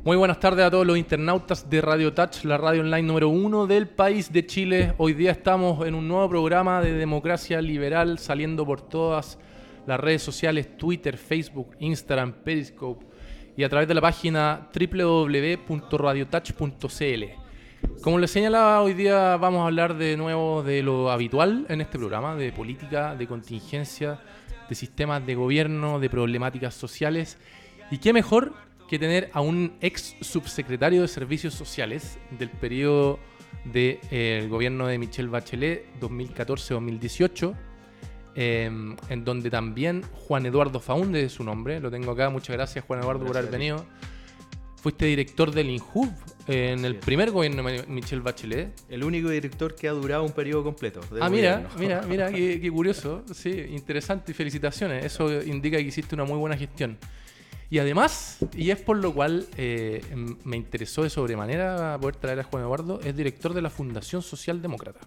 Muy buenas tardes a todos los internautas de Radio Touch, la radio online número 1 del país de Chile. Hoy día estamos en un nuevo programa de democracia liberal saliendo por todas las redes sociales, Twitter, Facebook, Instagram, Periscope y a través de la página www.radiotouch.cl. Como les señalaba, hoy día vamos a hablar de nuevo de lo habitual en este programa, de política, de contingencia, de sistemas de gobierno, de problemáticas sociales. Y qué mejor que tener a un ex subsecretario de Servicios Sociales del periodo del gobierno de Michelle Bachelet 2014-2018, en donde también Juan Eduardo Faúndez es su nombre, lo tengo acá. Muchas gracias, Juan Eduardo, por haber venido. Fuiste director del INJUV en el primer gobierno de Michelle Bachelet. El único director que ha durado un periodo completo. Mira, qué curioso. Sí, interesante y felicitaciones. Eso indica que hiciste una muy buena gestión. Y además, y es por lo cual me interesó de sobremanera poder traer a Juan Eduardo, es director de la Fundación Socialdemócrata.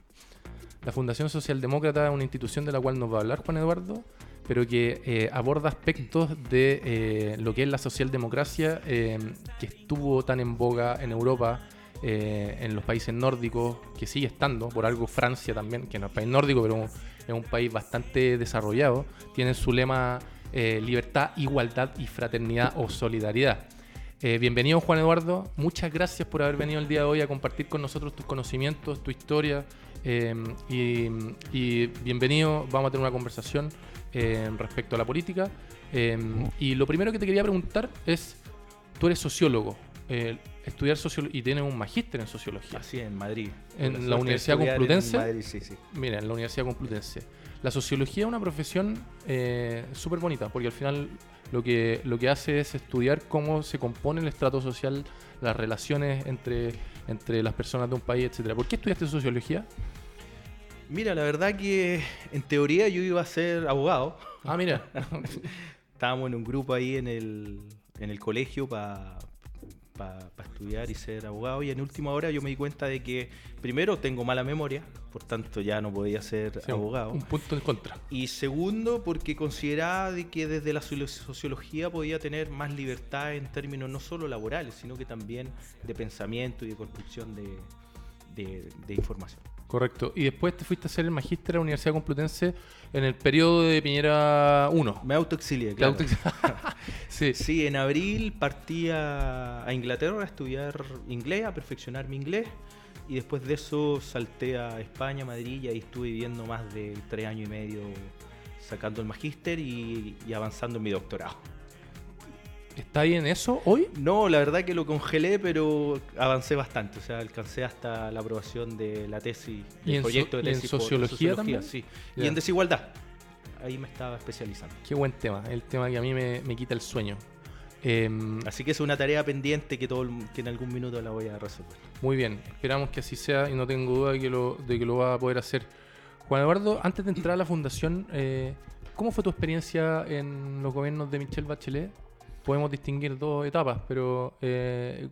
La Fundación Socialdemócrata es una institución de la cual nos va a hablar Juan Eduardo, pero que aborda aspectos de lo que es la socialdemocracia, que estuvo tan en boga en Europa, en los países nórdicos, que sigue estando, por algo Francia también, que no es país nórdico, pero es un país bastante desarrollado, tiene su lema libertad, igualdad y fraternidad o solidaridad. Bienvenido, Juan Eduardo, muchas gracias por haber venido el día de hoy a compartir con nosotros tus conocimientos, tu historia, y bienvenido. Vamos a tener una conversación respecto a la política, y lo primero que te quería preguntar es, tú eres sociólogo, estudiar sociología y tienes un magíster en sociología. Así en Madrid. En la Universidad Complutense. En Madrid, sí. Mira, en la Universidad Complutense. La sociología es una profesión súper bonita, porque al final lo que hace es estudiar cómo se compone el estrato social, las relaciones entre las personas de un país, etcétera. ¿Por qué estudiaste sociología? Mira, la verdad que en teoría yo iba a ser abogado. Ah, mira. Estábamos en un grupo ahí en el colegio para estudiar y ser abogado, y en última hora yo me di cuenta de que primero tengo mala memoria, por tanto ya no podía ser abogado. Un punto en contra. Y segundo, porque consideraba de que desde la sociología podía tener más libertad en términos no solo laborales, sino que también de pensamiento y de construcción de información. Correcto. Y después te fuiste a hacer el magíster a la Universidad Complutense en el periodo de Piñera 1. Me autoexilié, claro. Sí. Sí, en abril partí a Inglaterra a estudiar inglés, a perfeccionar mi inglés. Y después de eso salté a España, Madrid, y ahí estuve viviendo más de 3 años y medio sacando el magíster y avanzando en mi doctorado. ¿Está ahí en eso hoy? No, la verdad que lo congelé, pero avancé bastante. O sea, alcancé hasta la aprobación de la tesis, del proyecto de tesis. ¿Y en sociología también? Sí. Yeah. Y en desigualdad. Ahí me estaba especializando. Qué buen tema, el tema que a mí me quita el sueño. Así que es una tarea pendiente que en algún minuto la voy a resolver. Muy bien, esperamos que así sea y no tengo duda de que lo va a poder hacer. Juan Eduardo, antes de entrar a la fundación, ¿cómo fue tu experiencia en los gobiernos de Michelle Bachelet? Podemos distinguir dos etapas, pero ¿qué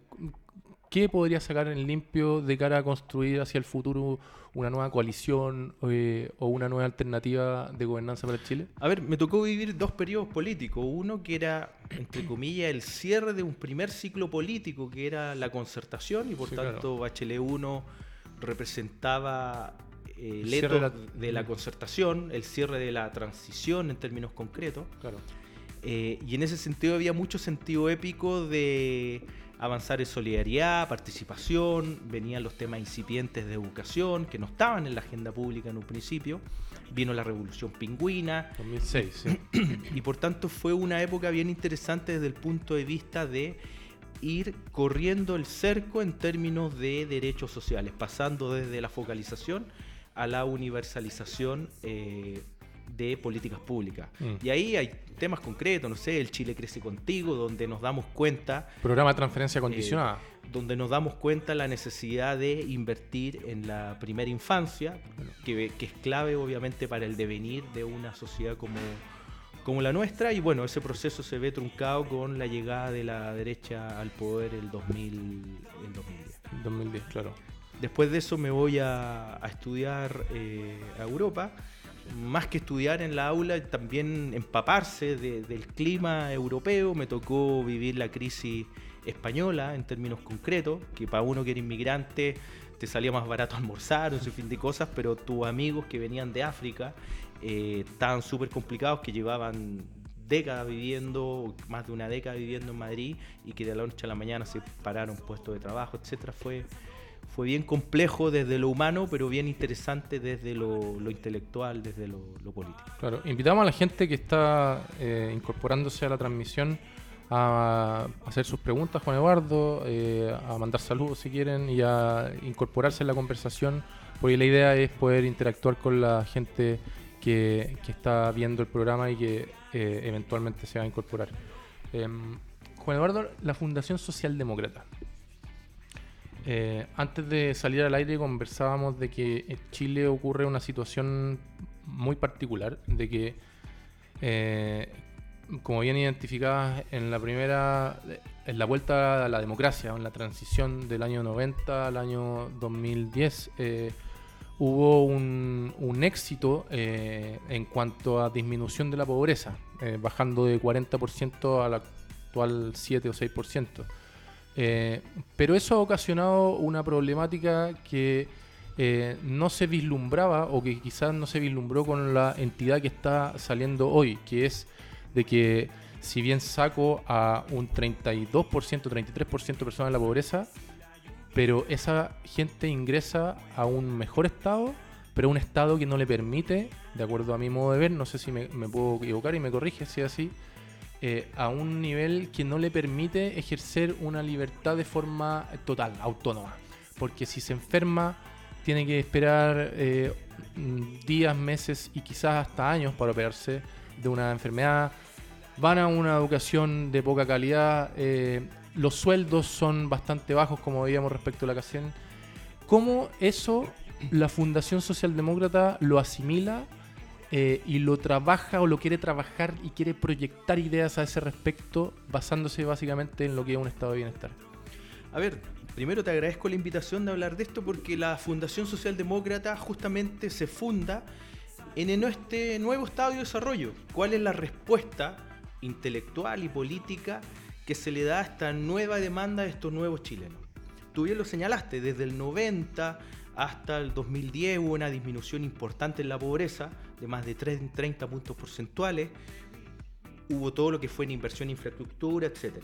podría sacar en limpio de cara a construir hacia el futuro una nueva coalición o una nueva alternativa de gobernanza para Chile? A ver, me tocó vivir dos periodos políticos. Uno que era, entre comillas, el cierre de un primer ciclo político, que era la concertación, y por tanto claro, Bachelet 1 representaba el etos de la concertación, el cierre de la transición en términos concretos. Claro. Y en ese sentido había mucho sentido épico de avanzar en solidaridad, participación. Venían los temas incipientes de educación que no estaban en la agenda pública en un principio. Vino la Revolución Pingüina 2006, sí. Y por tanto fue una época bien interesante desde el punto de vista de ir corriendo el cerco en términos de derechos sociales, pasando desde la focalización a la universalización de políticas públicas. Y ahí hay temas concretos, no sé, el Chile Crece Contigo, donde nos damos cuenta... Programa de transferencia condicionada. Donde nos damos cuenta la necesidad de invertir en la primera infancia, que es clave obviamente para el devenir de una sociedad como la nuestra. Y bueno, ese proceso se ve truncado con la llegada de la derecha al poder el 2010. 2010, claro. Después de eso me voy a estudiar a Europa. más que estudiar en la aula, también empaparse del clima europeo. Me tocó vivir la crisis española en términos concretos, que para uno que era inmigrante te salía más barato almorzar, un sinfín de cosas, pero tus amigos que venían de África estaban súper complicados, que llevaban décadas viviendo, más de una década viviendo en Madrid, y que de la noche a la mañana se pararon puestos de trabajo, etcétera. Fue bien complejo desde lo humano, pero bien interesante desde lo intelectual, desde lo político. Claro, invitamos a la gente que está incorporándose a la transmisión a hacer sus preguntas, Juan Eduardo, a mandar saludos si quieren y a incorporarse en la conversación, porque la idea es poder interactuar con la gente que está viendo el programa y que eventualmente se va a incorporar. Juan Eduardo, la Fundación Socialdemócrata. Antes de salir al aire conversábamos de que en Chile ocurre una situación muy particular, de que como bien identificadas en la vuelta a la democracia, en la transición del año 90 al año 2010, hubo un éxito en cuanto a disminución de la pobreza, bajando de 40% al actual 7 o 6%. Pero eso ha ocasionado una problemática que no se vislumbraba, o que quizás no se vislumbró con la entidad que está saliendo hoy, que es de que si bien saco a un 32%, 33% de personas en la pobreza, pero esa gente ingresa a un mejor estado, pero un estado que no le permite, de acuerdo a mi modo de ver, no sé si me puedo equivocar y me corrige si es así, a un nivel que no le permite ejercer una libertad de forma total, autónoma. Porque si se enferma, tiene que esperar días, meses y quizás hasta años para operarse de una enfermedad. Van a una educación de poca calidad, los sueldos son bastante bajos, como veíamos respecto a la CACEN. ¿Cómo eso la Fundación Socialdemócrata lo asimila y lo trabaja o lo quiere trabajar y quiere proyectar ideas a ese respecto, basándose básicamente en lo que es un estado de bienestar? A ver, primero te agradezco la invitación de hablar de esto, porque la Fundación Socialdemócrata justamente se funda en este nuevo estado de desarrollo. ¿Cuál es la respuesta intelectual y política que se le da a esta nueva demanda de estos nuevos chilenos? Tú bien lo señalaste, desde el 90 hasta el 2010 hubo una disminución importante en la pobreza de más de 30 puntos porcentuales. Hubo todo lo que fue en inversión en infraestructura, etc.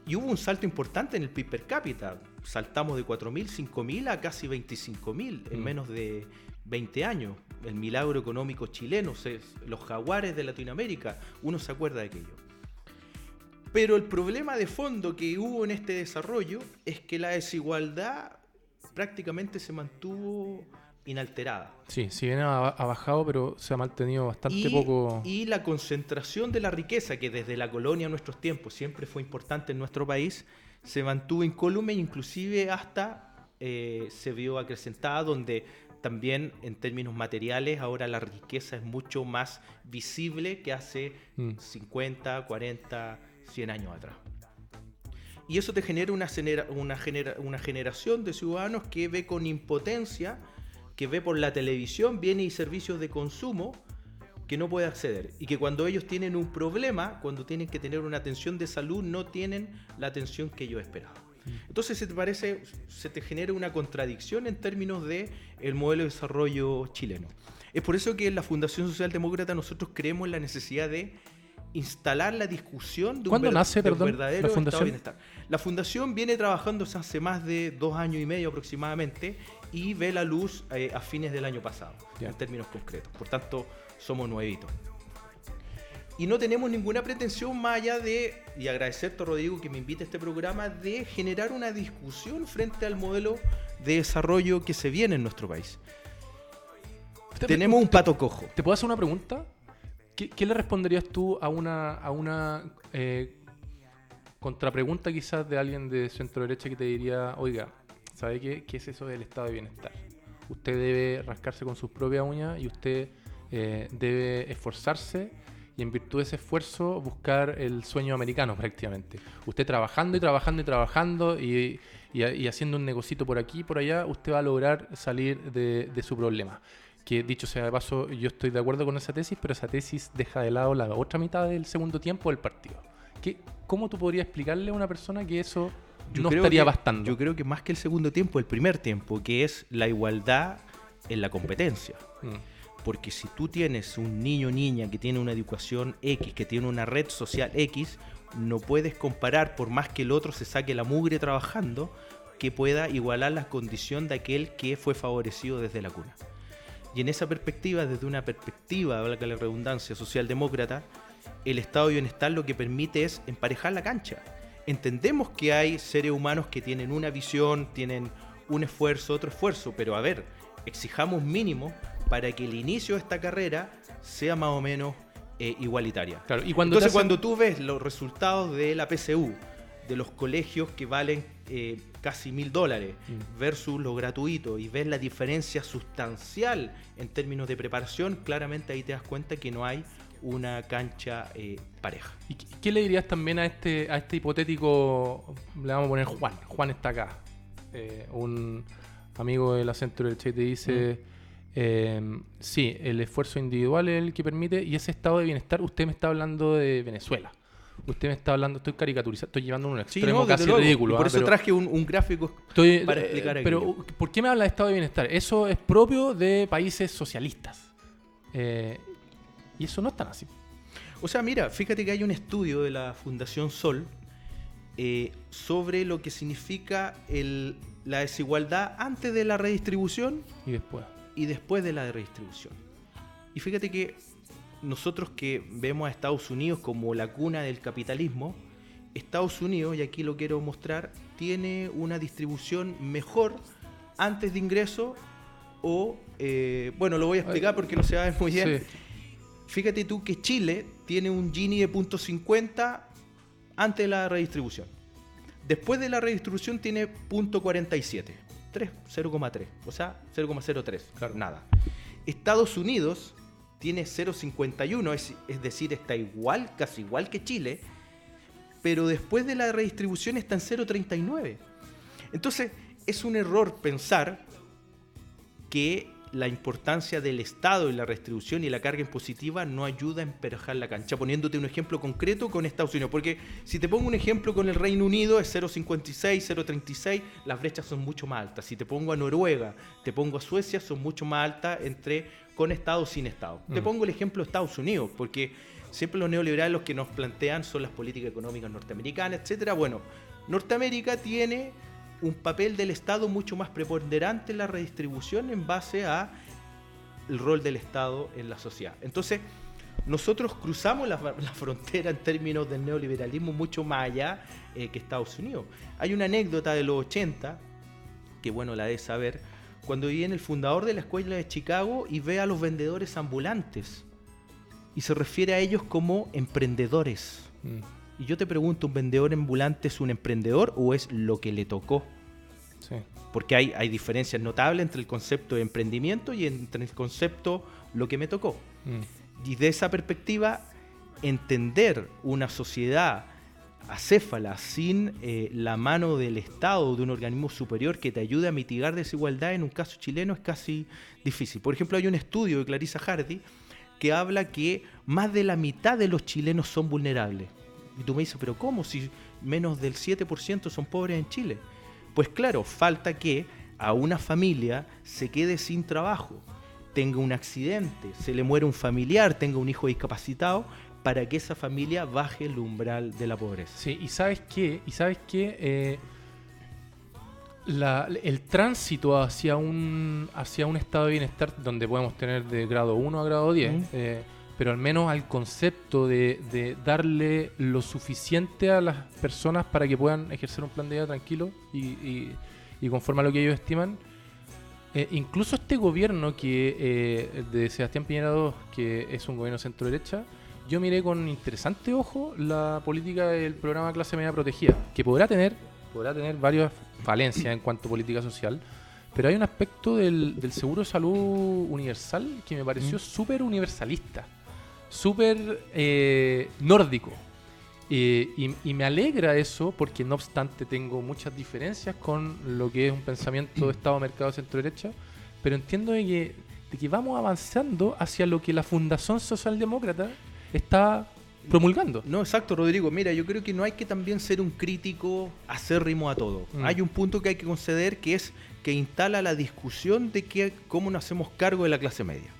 Y hubo un salto importante en el PIB per cápita. Saltamos de 4.000, 5.000 a casi 25.000 en menos de 20 años. El milagro económico chileno, los jaguares de Latinoamérica, uno se acuerda de aquello. Pero el problema de fondo que hubo en este desarrollo es que la desigualdad prácticamente se mantuvo inalterada. Sí, si bien ha bajado, pero se ha mantenido bastante poco. Y la concentración de la riqueza, que desde la colonia a nuestros tiempos siempre fue importante en nuestro país, se mantuvo incólume, inclusive hasta se vio acrecentada, donde también en términos materiales ahora la riqueza es mucho más visible que hace 50, 40, 100 años atrás. Y eso te genera una generación de ciudadanos que ve con impotencia, que ve por la televisión bienes y servicios de consumo que no puede acceder, y que cuando ellos tienen un problema, cuando tienen que tener una atención de salud, no tienen la atención que ellos esperaban. Entonces se te genera una contradicción en términos de el modelo de desarrollo chileno. Es por eso que en la Fundación Socialdemócrata nosotros creemos en la necesidad de instalar la discusión de un verdadero estado de bienestar. La Fundación viene trabajando hace más de 2 años y medio aproximadamente, y ve la luz a fines del año pasado, en términos concretos. Por tanto, somos nuevitos. Y no tenemos ninguna pretensión más allá de, y agradecerte, Rodrigo, que me invite a este programa, de generar una discusión frente al modelo de desarrollo que se viene en nuestro país. Tenemos un pato cojo. ¿Te puedo hacer una pregunta? ¿Qué le responderías tú a una contrapregunta quizás de alguien de centro derecha que te diría, oiga, ¿sabe qué es eso del estado de bienestar? Usted debe rascarse con sus propias uñas y usted debe esforzarse, y en virtud de ese esfuerzo buscar el sueño americano prácticamente. Usted trabajando y trabajando y trabajando y haciendo un negocito por aquí y por allá, usted va a lograr salir de su problema. que dicho sea de paso, yo estoy de acuerdo con esa tesis, pero esa tesis deja de lado la otra mitad del segundo tiempo del partido. ¿Cómo tú podrías explicarle a una persona que eso no estaría bastando? Yo creo que más que el segundo tiempo, el primer tiempo, que es la igualdad en la competencia. Porque si tú tienes un niño o niña que tiene una educación X, que tiene una red social X, no puedes comparar, por más que el otro se saque la mugre trabajando, que pueda igualar la condición de aquel que fue favorecido desde la cuna. Y en esa perspectiva, desde una perspectiva, valga la redundancia, socialdemócrata, el estado de bienestar lo que permite es emparejar la cancha. Entendemos que hay seres humanos que tienen una visión, tienen un esfuerzo, otro esfuerzo, pero a ver, exijamos mínimo para que el inicio de esta carrera sea más o menos igualitaria. Claro, y cuando tú ves los resultados de la PSU, de los colegios que valen casi $1.000 versus lo gratuito, y ves la diferencia sustancial en términos de preparación, claramente ahí te das cuenta que no hay una cancha pareja. ¿Y qué le dirías también a este hipotético, le vamos a poner Juan? Juan está acá, un amigo de la centro derecha, y te dice, sí, el esfuerzo individual es el que permite, y ese estado de bienestar, usted me está hablando de Venezuela. Usted me está hablando, estoy caricaturizando, estoy llevando un extremo casi ridículo. Por eso traje un gráfico para explicar aquí. Pero, ¿por qué me habla de estado de bienestar? Eso es propio de países socialistas. Y eso no es tan así. O sea, mira, fíjate que hay un estudio de la Fundación Sol sobre lo que significa la desigualdad antes de la redistribución y después de la redistribución. Y fíjate que nosotros que vemos a Estados Unidos como la cuna del capitalismo, Estados Unidos, y aquí lo quiero mostrar, tiene una distribución mejor antes de ingreso o, bueno, lo voy a explicar porque no se va a ver muy bien. Sí. Fíjate tú que Chile tiene un Gini de 0.50 antes de la redistribución. Después de la redistribución tiene 0.47, 0,3, o sea, 0,03, claro, nada. Estados Unidos tiene 0,51, es decir, está igual, casi igual que Chile, pero después de la redistribución está en 0,39. Entonces, es un error pensar que la importancia del Estado y la redistribución y la carga impositiva no ayuda a emparejar la cancha. Poniéndote un ejemplo concreto con Estados Unidos, porque si te pongo un ejemplo con el Reino Unido es 0,56, 0,36, las brechas son mucho más altas. Si te pongo a Noruega, te pongo a Suecia, son mucho más altas con Estado o sin Estado. Te pongo el ejemplo de Estados Unidos, porque siempre los neoliberales los que nos plantean son las políticas económicas norteamericanas, etcétera. Bueno, Norteamérica tiene un papel del Estado mucho más preponderante en la redistribución en base a el rol del Estado en la sociedad. Entonces, nosotros cruzamos la frontera en términos del neoliberalismo mucho más allá que Estados Unidos. Hay una anécdota de los 80, que bueno, la de saber, cuando viene el fundador de la escuela de Chicago y ve a los vendedores ambulantes y se refiere a ellos como emprendedores. Y yo te pregunto, ¿un vendedor ambulante es un emprendedor o es lo que le tocó? Sí. Porque hay diferencias notables entre el concepto de emprendimiento y entre el concepto lo que me tocó. Y de esa perspectiva, entender una sociedad acéfala sin la mano del Estado o de un organismo superior que te ayude a mitigar desigualdad en un caso chileno es casi difícil. Por ejemplo, hay un estudio de Clarissa Hardy que habla que más de la mitad de los chilenos son vulnerables. Y tú me dices, ¿pero cómo? Si menos del 7% son pobres en Chile. Pues claro, falta que a una familia se quede sin trabajo, tenga un accidente, se le muere un familiar, tenga un hijo discapacitado, para que esa familia baje el umbral de la pobreza. Sí, ¿y sabes qué? El tránsito hacia un estado de bienestar donde podemos tener de grado 1 a grado 10, pero al menos al concepto de darle lo suficiente a las personas para que puedan ejercer un plan de vida tranquilo y conforme a lo que ellos estiman. Incluso este gobierno de Sebastián Piñera II, que es un gobierno centro-derecha, yo miré con interesante ojo la política del programa Clase Media Protegida, que podrá tener varias falencias en cuanto a política social, pero hay un aspecto del seguro de salud universal que me pareció súper universalista, súper nórdico. Y me alegra eso porque no obstante tengo muchas diferencias con lo que es un pensamiento de Estado, mercado, centro-derecha, pero entiendo de que de que vamos avanzando hacia lo que la Fundación Socialdemócrata está promulgando. No, exacto, Rodrigo. Mira, yo creo que no hay que también ser un crítico acérrimo a todo. Hay un punto que hay que conceder, que es que instala la discusión de cómo nos hacemos cargo de la clase media.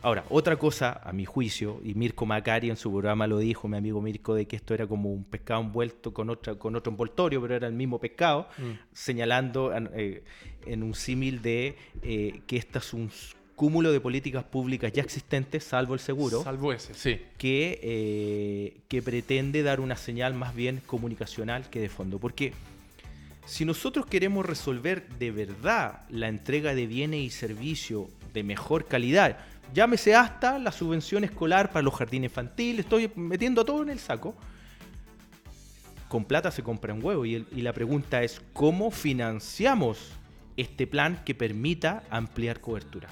Ahora, otra cosa, a mi juicio, y Mirko Macari en su programa lo dijo, mi amigo Mirko, de que esto era como un pescado envuelto con otro envoltorio, pero era el mismo pescado, señalando en un símil de que este es un cúmulo de políticas públicas ya existentes, salvo el seguro, salvo ese, sí, que pretende dar una señal más bien comunicacional que de fondo. Porque si nosotros queremos resolver de verdad la entrega de bienes y servicios de mejor calidad, llámese hasta la subvención escolar para los jardines infantiles, estoy metiendo todo en el saco, con plata se compra un huevo. Y la pregunta es, ¿cómo financiamos este plan que permita ampliar cobertura?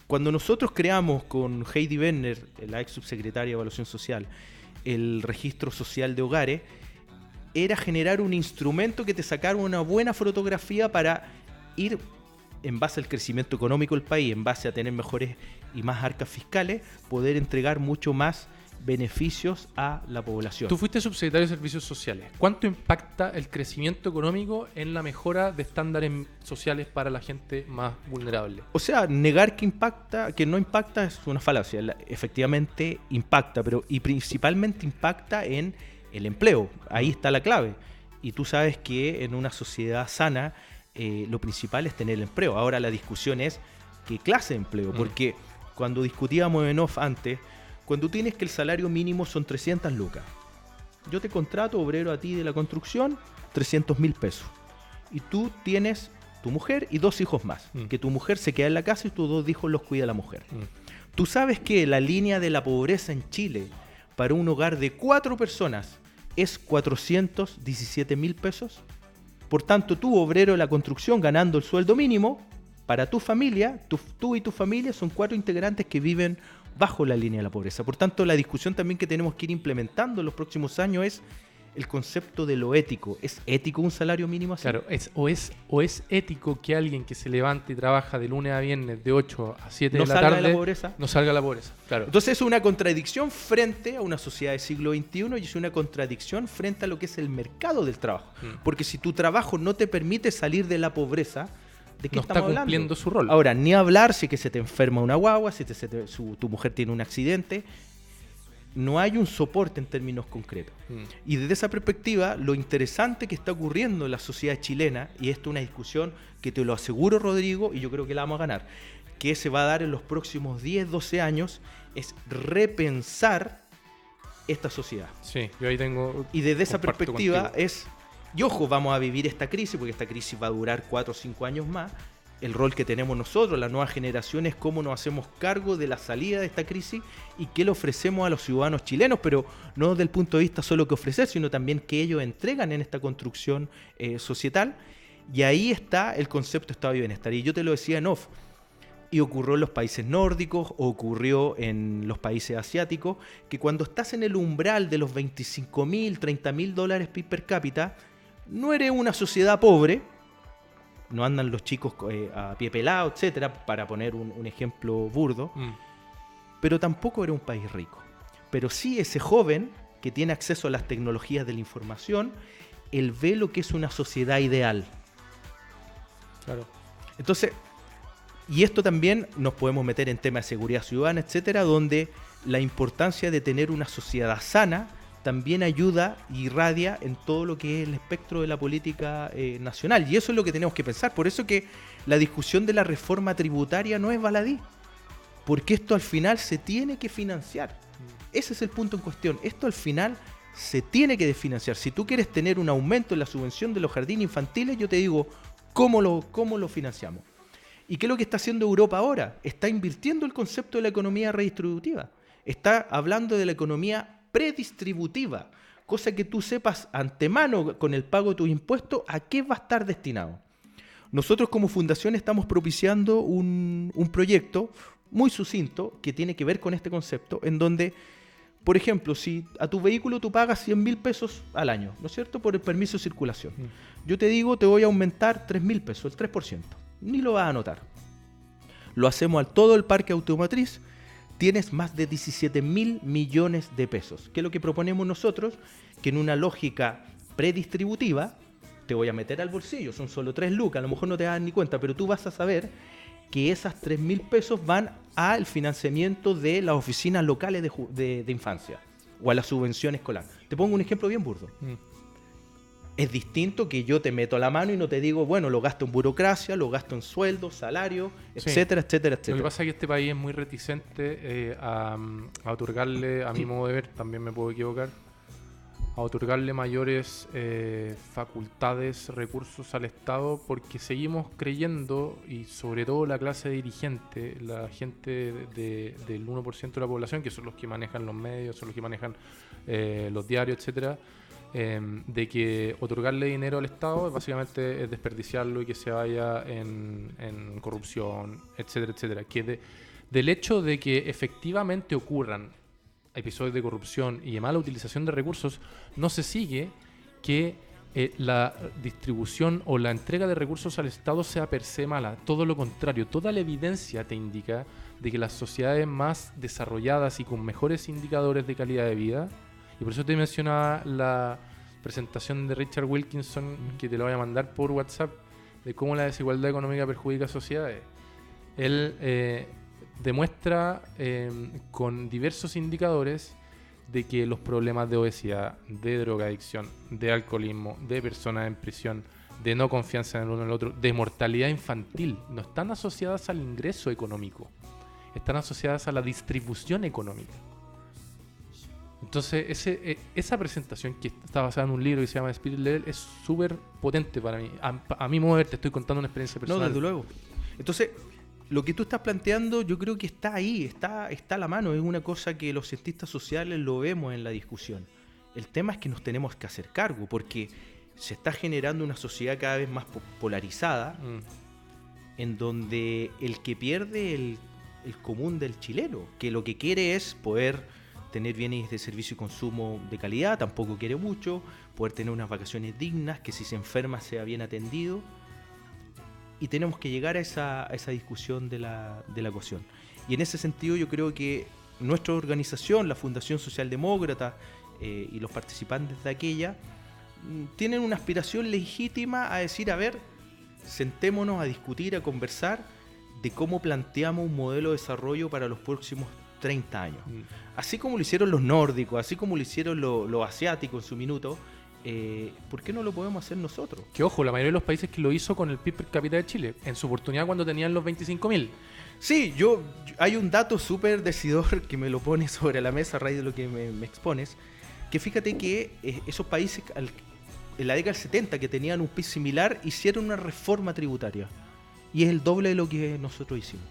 Cuando nosotros creamos con Heidi Werner, la ex subsecretaria de Evaluación Social, el registro social de hogares, era generar un instrumento que te sacara una buena fotografía para ir, en base al crecimiento económico del país, en base a tener mejores y más arcas fiscales, poder entregar mucho más beneficios a la población. Tú fuiste subsecretario de Servicios Sociales. ¿Cuánto impacta el crecimiento económico en la mejora de estándares sociales para la gente más vulnerable? O sea, negar que no impacta es una falacia. Efectivamente impacta, y principalmente impacta en el empleo. Ahí está la clave. Y tú sabes que en una sociedad sana lo principal es tener el empleo. Ahora la discusión es qué clase de empleo, porque cuando discutíamos en off antes, cuando tienes que el salario mínimo son 300 lucas, yo te contrato, obrero, a ti de la construcción, 300.000 pesos. Y tú tienes tu mujer y 2 hijos más. Que tu mujer se queda en la casa y tus 2 hijos los cuida la mujer. Tú sabes que la línea de la pobreza en Chile para un hogar de 4 personas es 417.000 pesos. Por tanto, tú, obrero de la construcción, ganando el sueldo mínimo, para tu familia, tú y tu familia son 4 integrantes que viven bajo la línea de la pobreza. Por tanto, la discusión también que tenemos que ir implementando en los próximos años es el concepto de lo ético. ¿Es ético un salario mínimo así? Claro, o es ético que alguien que se levante y trabaja de lunes a viernes de 8 a 7 de la tarde no salga de la pobreza. No salga de la pobreza, claro. Entonces es una contradicción frente a una sociedad del siglo XXI y es una contradicción frente a lo que es el mercado del trabajo. Porque si tu trabajo no te permite salir de la pobreza, ¿de qué no estamos está cumpliendo hablando? Su rol. Ahora, ni hablar si que se te enferma una guagua, si tu mujer tiene un accidente. No hay un soporte en términos concretos. Y desde esa perspectiva, lo interesante que está ocurriendo en la sociedad chilena, y esto es una discusión que te lo aseguro, Rodrigo, y yo creo que la vamos a ganar, que se va a dar en los próximos 10, 12 años, es repensar esta sociedad. Sí, yo ahí tengo... Y desde esa perspectiva contigo. y ojo, vamos a vivir esta crisis, porque esta crisis va a durar 4 o 5 años más. El rol que tenemos nosotros, las nuevas generaciones, cómo nos hacemos cargo de la salida de esta crisis y qué le ofrecemos a los ciudadanos chilenos, pero no desde el punto de vista solo que ofrecer, sino también que ellos entregan en esta construcción societal. Y ahí está el concepto de estado de bienestar. Y yo te lo decía en off, y ocurrió en los países nórdicos, ocurrió en los países asiáticos, que cuando estás en el umbral de los 25.000, 30.000 dólares PIB per cápita, no eres una sociedad pobre. No andan los chicos a pie pelado, etcétera, para poner un ejemplo burdo, pero tampoco era un país rico. Pero sí ese joven que tiene acceso a las tecnologías de la información, él ve lo que es una sociedad ideal. Claro. Entonces, y esto también nos podemos meter en temas de seguridad ciudadana, etcétera, donde la importancia de tener una sociedad sana también ayuda y irradia en todo lo que es el espectro de la política nacional. Y eso es lo que tenemos que pensar. Por eso que la discusión de la reforma tributaria no es baladí. Porque esto al final se tiene que financiar. Ese es el punto en cuestión. Esto al final se tiene que financiar. Si tú quieres tener un aumento en la subvención de los jardines infantiles, yo te digo, ¿cómo lo financiamos? ¿Y qué es lo que está haciendo Europa ahora? Está invirtiendo el concepto de la economía redistributiva. Está hablando de la economía predistributiva, cosa que tú sepas antemano con el pago de tus impuestos a qué va a estar destinado. Nosotros como fundación estamos propiciando un proyecto muy sucinto que tiene que ver con este concepto, en donde, por ejemplo, si a tu vehículo tú pagas 100.000 pesos al año, ¿no es cierto?, por el permiso de circulación. Yo te digo, te voy a aumentar 3.000 pesos, el 3%. Ni lo vas a notar. lo hacemos a todo el parque automotriz, tienes más de 17.000 millones de pesos. ¿Qué es lo que proponemos nosotros? Que en una lógica predistributiva, te voy a meter al bolsillo, son solo 3 lucas, a lo mejor no te das ni cuenta, pero tú vas a saber que esas 3.000 pesos van al financiamiento de las oficinas locales de infancia o a la subvención escolar. Te pongo un ejemplo bien burdo. Es distinto que yo te meto la mano y no te digo, bueno, lo gasto en burocracia, lo gasto en sueldos, salarios, etcétera, etcétera, etcétera. Lo que pasa es que este país es muy reticente a otorgarle, a mi modo de ver, también me puedo equivocar, a otorgarle mayores facultades, recursos al Estado, porque seguimos creyendo, y sobre todo la clase dirigente, la gente del 1% de la población, que son los que manejan los medios, son los que manejan los diarios, etcétera, de que otorgarle dinero al Estado básicamente es desperdiciarlo y que se vaya en corrupción, etcétera, etcétera. Que del hecho de que efectivamente ocurran episodios de corrupción y de mala utilización de recursos, no se sigue que la distribución o la entrega de recursos al Estado sea per se mala. Todo lo contrario, toda la evidencia te indica de que las sociedades más desarrolladas y con mejores indicadores de calidad de vida, y por eso te mencionaba la presentación de Richard Wilkinson, que te lo voy a mandar por WhatsApp, de cómo la desigualdad económica perjudica a sociedades. Él demuestra con diversos indicadores de que los problemas de obesidad, de drogadicción, de alcoholismo, de personas en prisión, de no confianza en el uno en el otro, de mortalidad infantil, no están asociadas al ingreso económico, están asociadas a la distribución económica. Entonces, esa presentación, que está basada en un libro que se llama Spirit Level, es súper potente para mí. A mi modo de ver, te estoy contando una experiencia personal. No, desde luego. Entonces, lo que tú estás planteando, yo creo que está ahí, está a la mano. Es una cosa que los cientistas sociales lo vemos en la discusión. El tema es que nos tenemos que hacer cargo, porque se está generando una sociedad cada vez más polarizada, en donde el que pierde el común del chileno, que lo que quiere es poder tener bienes de servicio y consumo de calidad, tampoco quiere mucho, poder tener unas vacaciones dignas, que si se enferma sea bien atendido, y tenemos que llegar a esa discusión de la ecuación. Y en ese sentido yo creo que nuestra organización, la Fundación Socialdemócrata, y los participantes de aquella, tienen una aspiración legítima a decir, a ver, sentémonos a discutir, a conversar de cómo planteamos un modelo de desarrollo para los próximos 30 años. Así como lo hicieron los nórdicos, así como lo hicieron los asiáticos en su minuto, ¿por qué no lo podemos hacer nosotros? Que ojo, la mayoría de los países que lo hizo con el PIB per cápita de Chile, en su oportunidad cuando tenían los 25.000. Sí, hay un dato súper decidor que me lo pone sobre la mesa a raíz de lo que me expones, que fíjate que esos países en la década del 70 que tenían un PIB similar hicieron una reforma tributaria, y es el doble de lo que nosotros hicimos.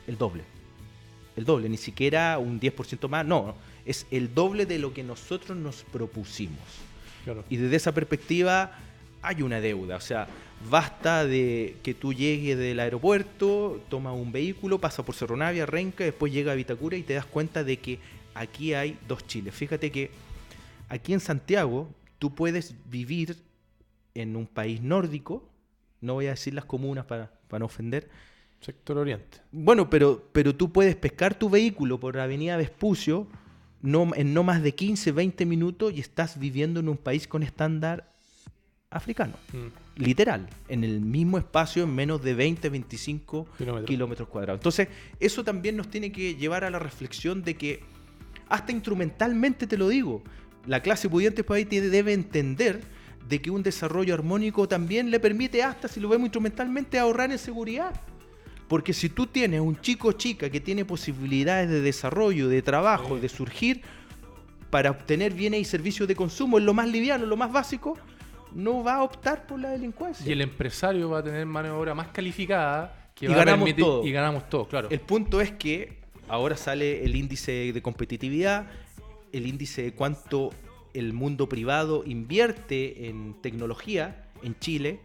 El doble, ni siquiera un 10% más, no, es el doble de lo que nosotros nos propusimos. Claro. Y desde esa perspectiva hay una deuda, o sea, basta de que tú llegues del aeropuerto, tomas un vehículo, pasa por Cerro Navia, Renca, después llega a Vitacura y te das cuenta de que aquí hay dos Chiles. Fíjate que aquí en Santiago tú puedes vivir en un país nórdico, no voy a decir las comunas para no ofender, Sector Oriente. Bueno, pero tú puedes pescar tu vehículo por la avenida Vespucio en no más de 15, 20 minutos y estás viviendo en un país con estándar africano. Literal, en el mismo espacio, en menos de 20, 25 kilómetros cuadrados. Entonces, eso también nos tiene que llevar a la reflexión de que, hasta instrumentalmente te lo digo, la clase pudiente por ahí debe entender de que un desarrollo armónico también le permite, hasta si lo vemos instrumentalmente, ahorrar en seguridad. Porque si tú tienes un chico o chica que tiene posibilidades de desarrollo, de trabajo, de surgir para obtener bienes y servicios de consumo, en lo más liviano, lo más básico, no va a optar por la delincuencia. Y el empresario va a tener mano de obra más calificada que va ganamos a permitir, todo. Y ganamos todo, claro. El punto es que ahora sale el índice de competitividad, el índice de cuánto el mundo privado invierte en tecnología en Chile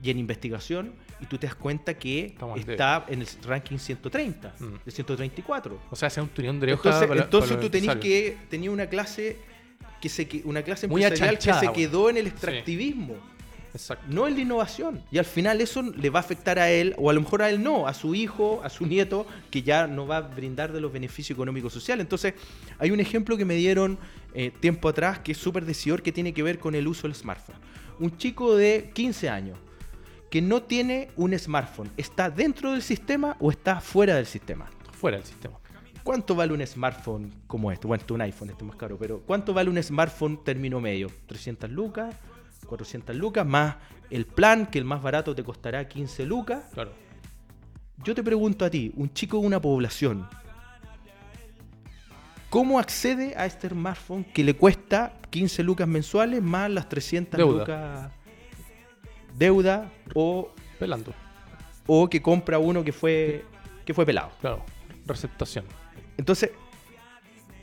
y en investigación, y tú te das cuenta que está en el ranking 130, de 134. O sea, sea un tirón de oreja. Entonces tú tenías que tenía una clase empresarial que se quedó en el extractivismo. Sí. Exacto. no en la innovación. Y al final eso le va a afectar a él, o a lo mejor a él no, a su hijo, a su nieto, que ya no va a brindar de los beneficios económicos sociales. Entonces, hay un ejemplo que me dieron tiempo atrás que es súper decidor, que tiene que ver con el uso del smartphone. Un chico de 15 años que no tiene un smartphone, ¿está dentro del sistema o está fuera del sistema? Fuera del sistema. ¿Cuánto vale un smartphone como este? Bueno, este es un iPhone, este es más caro, pero ¿cuánto vale un smartphone término medio? 300 lucas, 400 lucas, más el plan, que el más barato te costará 15 lucas. Claro. Yo te pregunto a ti, un chico de una población, ¿cómo accede a este smartphone que le cuesta 15 lucas mensuales más las 300 Deuda. lucas deuda Pelando. o que compra uno que fue pelado? Claro. Receptación. Entonces,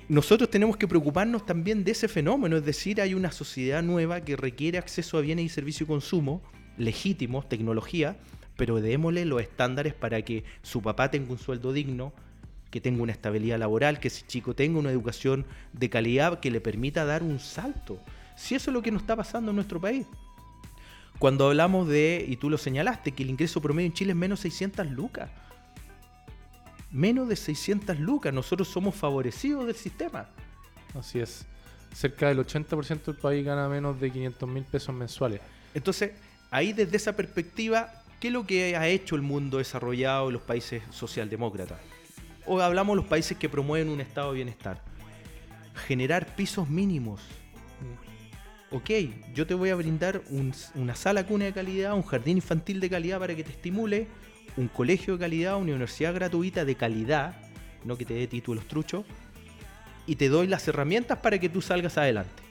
nosotros tenemos que preocuparnos también de ese fenómeno, es decir, hay una sociedad nueva que requiere acceso a bienes y servicios de consumo legítimos, tecnología, pero démosle los estándares para que su papá tenga un sueldo digno, que tenga una estabilidad laboral, que ese chico tenga una educación de calidad que le permita dar un salto. Si eso es lo que nos está pasando en nuestro país. Cuando hablamos de, y tú lo señalaste, que el ingreso promedio en Chile es menos 600 lucas. Menos de 600 lucas. Nosotros somos favorecidos del sistema. Así es. Cerca del 80% del país gana menos de 500.000 pesos mensuales. Entonces, ahí desde esa perspectiva, ¿qué es lo que ha hecho el mundo desarrollado en los países socialdemócratas? O hablamos de los países que promueven un estado de bienestar. Generar pisos mínimos. Ok, yo te voy a brindar una sala cuna de calidad, un jardín infantil de calidad para que te estimule, un colegio de calidad, una universidad gratuita de calidad, no que te dé títulos truchos, y te doy las herramientas para que tú salgas adelante.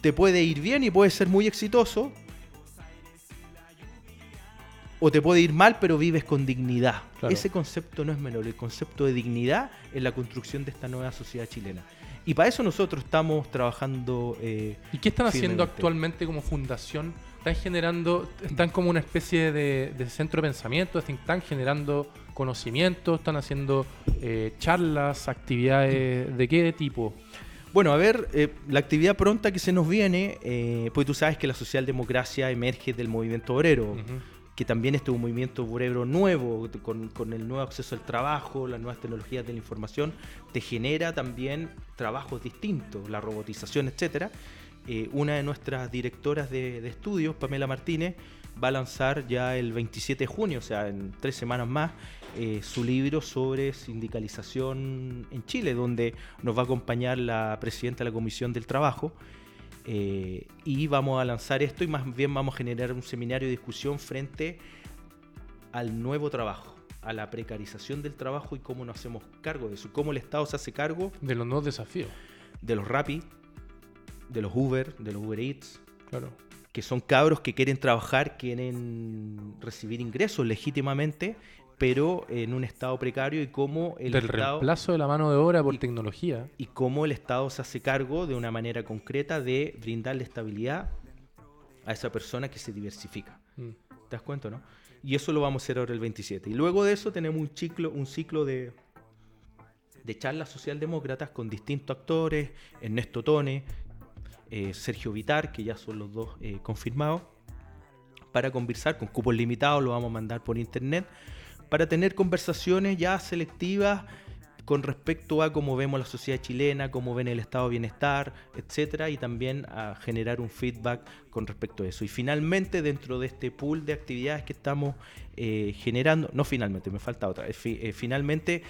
Te puede ir bien y puedes ser muy exitoso, o te puede ir mal pero vives con dignidad. Claro. Ese concepto no es menor, el concepto de dignidad en la construcción de esta nueva sociedad chilena. Y para eso nosotros estamos trabajando. ¿Y qué están haciendo firmemente. actualmente como fundación? Están como una especie de centro de pensamiento, están generando conocimientos, están haciendo charlas, actividades, ¿de qué tipo? Bueno, a ver, la actividad pronta que se nos viene, pues tú sabes que la socialdemocracia emerge del movimiento obrero, que también este es un movimiento obrero nuevo, con el nuevo acceso al trabajo, las nuevas tecnologías de la información, te genera también trabajos distintos, la robotización, etcétera. Una de nuestras directoras de estudios, Pamela Martínez, va a lanzar ya el 27 de junio, o sea, en 3 semanas más, su libro sobre sindicalización en Chile, donde nos va a acompañar la presidenta de la Comisión del Trabajo, y vamos a lanzar esto y más bien vamos a generar un seminario de discusión frente al nuevo trabajo, a la precarización del trabajo y cómo nos hacemos cargo de eso, cómo el Estado se hace cargo De los nuevos desafíos. de los Rappi, de los Uber, de los Uber Eats, Claro. que son cabros que quieren trabajar, quieren recibir ingresos legítimamente, pero en un estado precario, y cómo el Del Estado reemplazo de la mano de obra por tecnología. y cómo el Estado se hace cargo de una manera concreta de brindarle estabilidad a esa persona que se diversifica. Mm. ¿Te das cuenta, no? Y eso lo vamos a hacer ahora el 27. Y luego de eso tenemos un ciclo de charlas socialdemócratas con distintos actores, Ernesto Tone, Sergio Vitar, que ya son los dos confirmados, para conversar con cupos limitados, lo vamos a mandar por internet, para tener conversaciones ya selectivas con respecto a cómo vemos la sociedad chilena, cómo ven el estado de bienestar, etcétera, y también a generar un feedback con respecto a eso. Y finalmente, dentro de este pool de actividades que estamos generando, no finalmente, me falta otra, finalmente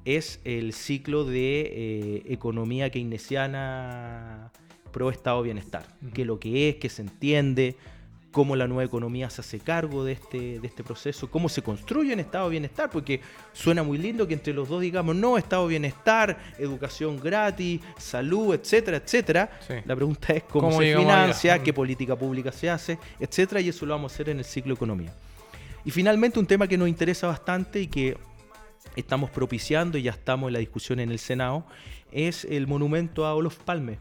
es el ciclo de economía keynesiana pro estado de bienestar, qué es lo que es, qué se entiende, cómo la nueva economía se hace cargo de este proceso, cómo se construye un estado de bienestar, porque suena muy lindo que entre los dos digamos, no, estado de bienestar, educación gratis, salud, etcétera, etcétera. Sí. La pregunta es cómo se llegamos financia, allá? qué política pública se hace, etcétera, y eso lo vamos a hacer en el ciclo de economía. Y finalmente un tema que nos interesa bastante y que estamos propiciando y ya estamos en la discusión en el Senado, es el monumento a Olof Palme,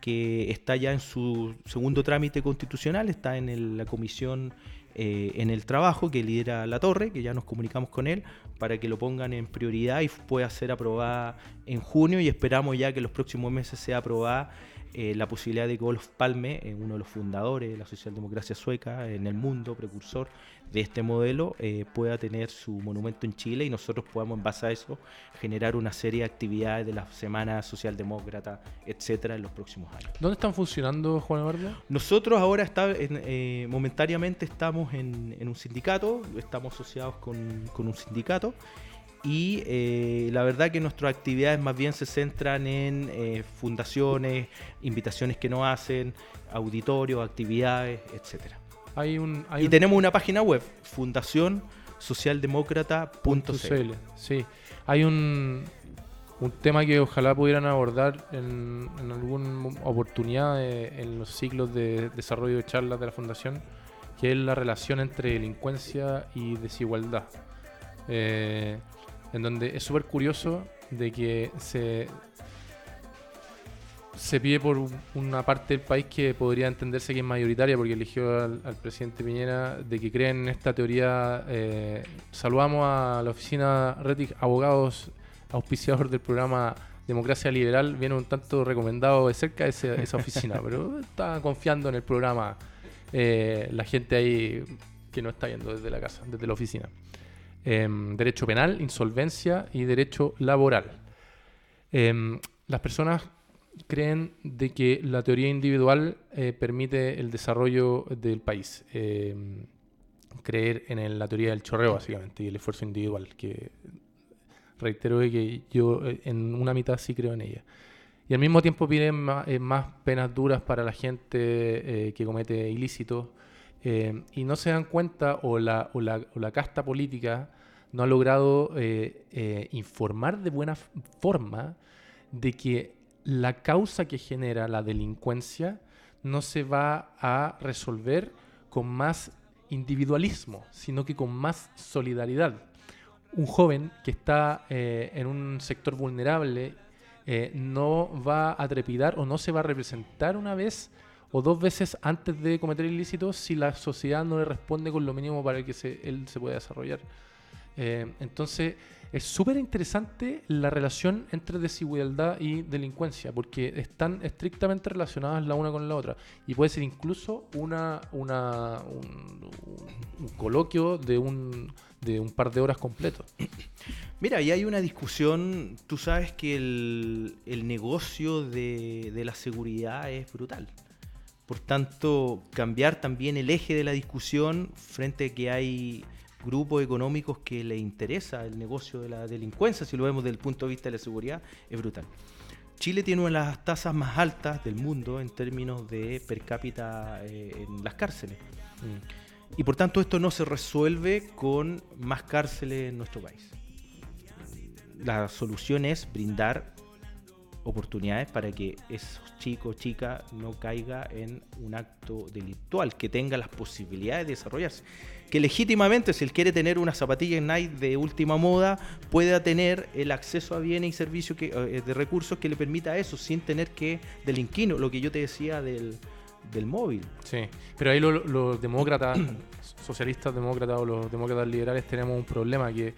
que está ya en su segundo trámite constitucional, está en la comisión en el trabajo que lidera La Torre, que ya nos comunicamos con él, para que lo pongan en prioridad y pueda ser aprobada en junio, y esperamos ya que en los próximos meses sea aprobada la posibilidad de que Olof Palme, uno de los fundadores de la socialdemocracia sueca en el mundo, precursor de este modelo, pueda tener su monumento en Chile y nosotros podamos en base a eso generar una serie de actividades de la Semana Socialdemócrata, etcétera, en los próximos años. ¿Dónde están funcionando, Juan Eduardo? Nosotros ahora momentáneamente estamos en un sindicato, estamos asociados con un sindicato. Y la verdad que nuestras actividades más bien se centran en fundaciones, invitaciones que nos hacen, auditorios, actividades, etcétera. Y tenemos una página web, fundacionsocialdemócrata.cl. Sí, hay un tema que ojalá pudieran abordar en alguna oportunidad en los ciclos de desarrollo de charlas de la Fundación, que es la relación entre delincuencia y desigualdad. En donde es súper curioso de que se pide por una parte del país que podría entenderse que es mayoritaria porque eligió al presidente Piñera, de que creen en esta teoría. Saludamos a la oficina Rettig Abogados, auspiciador del programa Democracia Liberal. Viene un tanto recomendado de cerca esa oficina, pero está confiando en el programa la gente ahí que no está viendo desde la casa, desde la oficina. Derecho penal, insolvencia y derecho laboral. Las personas creen de que la teoría individual permite el desarrollo del país. Creer en la teoría del chorreo, básicamente, y el esfuerzo individual, que reitero que yo en una mitad sí creo en ella. Y al mismo tiempo piden más penas duras para la gente que comete ilícitos. Y no se dan cuenta, o la casta política no ha logrado informar de buena forma de que la causa que genera la delincuencia no se va a resolver con más individualismo, sino que con más solidaridad. Un joven que está en un sector vulnerable no va a trepidar o no se va a representar una vez o dos veces antes de cometer ilícitos si la sociedad no le responde con lo mínimo para que él se pueda desarrollar. Entonces es súper interesante la relación entre desigualdad y delincuencia, porque están estrictamente relacionadas la una con la otra, y puede ser incluso un coloquio de un par de horas completo. Mira, y hay una discusión. Tú sabes que el negocio de la seguridad es brutal. Por tanto, cambiar también el eje de la discusión frente a que hay grupos económicos que les interesa el negocio de la delincuencia, si lo vemos desde el punto de vista de la seguridad, es brutal. Chile tiene una de las tasas más altas del mundo en términos de per cápita en las cárceles. Y por tanto esto no se resuelve con más cárceles en nuestro país. La solución es brindar oportunidades para que esos chicos o chicas no caiga en un acto delictual, que tenga las posibilidades de desarrollarse, que legítimamente, si él quiere tener una zapatilla Nike de última moda, pueda tener el acceso a bienes y servicios de recursos que le permita eso sin tener que delinquir, lo que yo te decía del móvil. Sí, pero ahí los demócratas, socialistas demócratas o los demócratas liberales tenemos un problema, que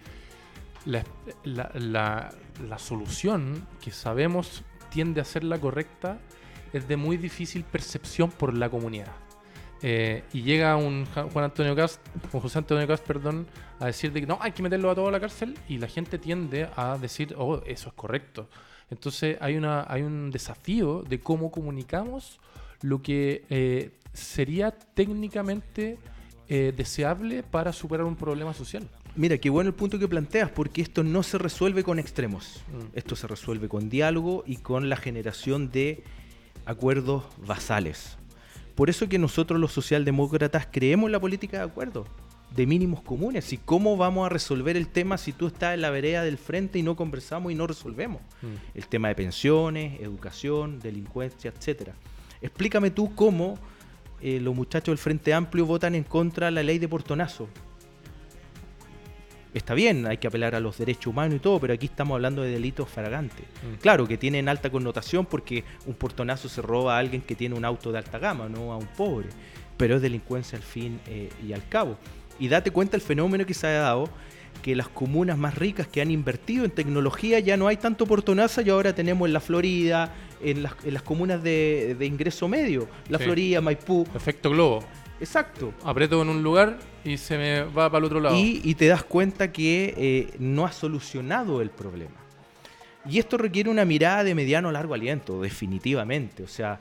la solución que sabemos tiende a ser la correcta es de muy difícil percepción por la comunidad. Y llega un José Antonio Cast, a decir de que no, hay que meterlo a todos a la cárcel, y la gente tiende a decir, oh, eso es correcto. Entonces hay un desafío de cómo comunicamos lo que sería técnicamente deseable para superar un problema social. Mira, qué bueno el punto que planteas, porque esto no se resuelve con extremos. Esto se resuelve con diálogo y con la generación de acuerdos basales. Por eso que nosotros los socialdemócratas creemos en la política de acuerdo, de mínimos comunes. ¿Y cómo vamos a resolver el tema si tú estás en la vereda del frente y no conversamos y no resolvemos? El tema de pensiones, educación, delincuencia, etcétera. Explícame tú cómo los muchachos del Frente Amplio votan en contra de la ley de portonazo. Está bien, hay que apelar a los derechos humanos y todo, pero aquí estamos hablando de delitos flagrantes. Claro, que tienen alta connotación porque un portonazo se roba a alguien que tiene un auto de alta gama, no a un pobre. Pero es delincuencia al fin y al cabo. Y date cuenta el fenómeno que se ha dado, que las comunas más ricas que han invertido en tecnología ya no hay tanto portonazo y ahora tenemos en la Florida, en las comunas de ingreso medio, la Florida, Maipú. Efecto globo. Exacto. Aprieto en un lugar y se me va para el otro lado. Y te das cuenta que no has solucionado el problema. Y esto requiere una mirada de mediano a largo aliento, definitivamente. O sea,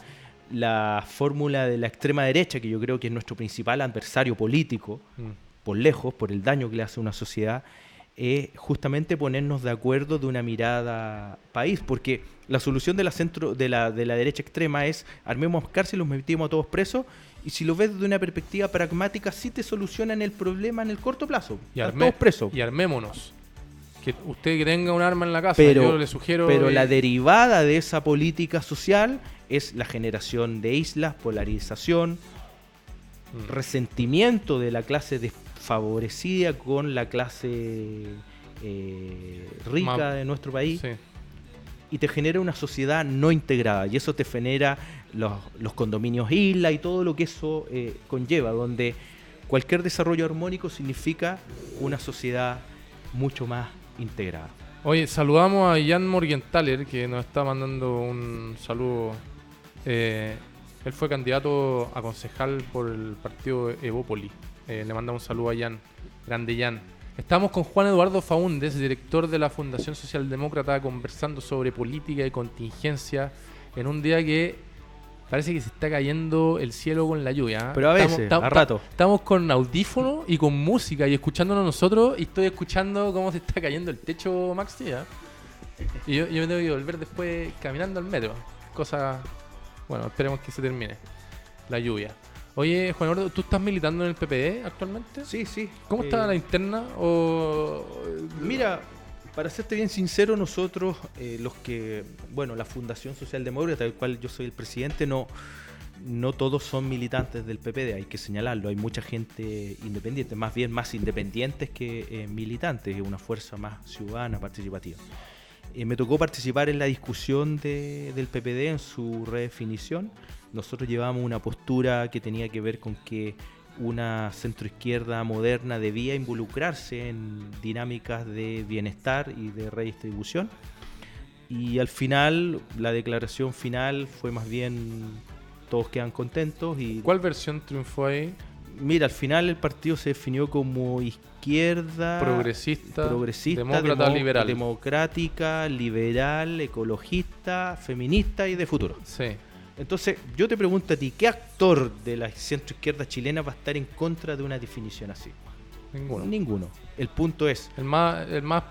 la fórmula de la extrema derecha, que yo creo que es nuestro principal adversario político, por lejos, por el daño que le hace a una sociedad, es justamente ponernos de acuerdo de una mirada país, porque la solución de la derecha extrema es armemos cárcel, los metimos a todos presos, y si lo ves desde una perspectiva pragmática, sí te solucionan el problema en el corto plazo. Todos presos. Y armémonos. Que usted que tenga un arma en la casa, pero, yo le sugiero... Pero la derivada de esa política social es la generación de islas, polarización, resentimiento de la clase desfavorecida con la clase rica de nuestro país, sí. Y te genera una sociedad no integrada, y eso te genera los condominios isla y todo lo que eso conlleva, donde cualquier desarrollo armónico significa una sociedad mucho más integrada. Oye, saludamos a Jan Morgenthaler, que nos está mandando un saludo. Él fue candidato a concejal por el partido Evópoli. Le mandamos un saludo a Jan, grande Jan. Estamos con Juan Eduardo Faúndez, director de la Fundación Socialdemócrata, conversando sobre política y contingencia en un día que parece que se está cayendo el cielo con la lluvia. Pero a veces, a rato. Estamos con audífonos y con música y escuchándonos nosotros, y estoy escuchando cómo se está cayendo el techo, Maxi, ¿eh? Y yo me tengo que volver después caminando al metro. Cosa... Bueno, esperemos que se termine la lluvia. Oye, Juan Eduardo, ¿tú estás militando en el PPD actualmente? Sí, sí. ¿Cómo está la interna? Mira, para serte bien sincero, nosotros, la Fundación Socialdemócrata, del cual yo soy el presidente, no todos son militantes del PPD, hay que señalarlo. Hay mucha gente independiente, más bien más independientes que militantes, es una fuerza más ciudadana, participativa. Me tocó participar en la discusión del PPD en su redefinición. Nosotros llevamos una postura que tenía que ver con que una centroizquierda moderna debía involucrarse en dinámicas de bienestar y de redistribución. Y al final, la declaración final fue más bien todos quedan contentos. ¿Cuál versión triunfó ahí? Mira, al final el partido se definió como izquierda, progresista, liberal. Democrática, liberal, ecologista, feminista y de futuro. Sí. Entonces, yo te pregunto a ti, ¿qué actor de la centroizquierda chilena va a estar en contra de una definición así? Ninguno. El punto es... El más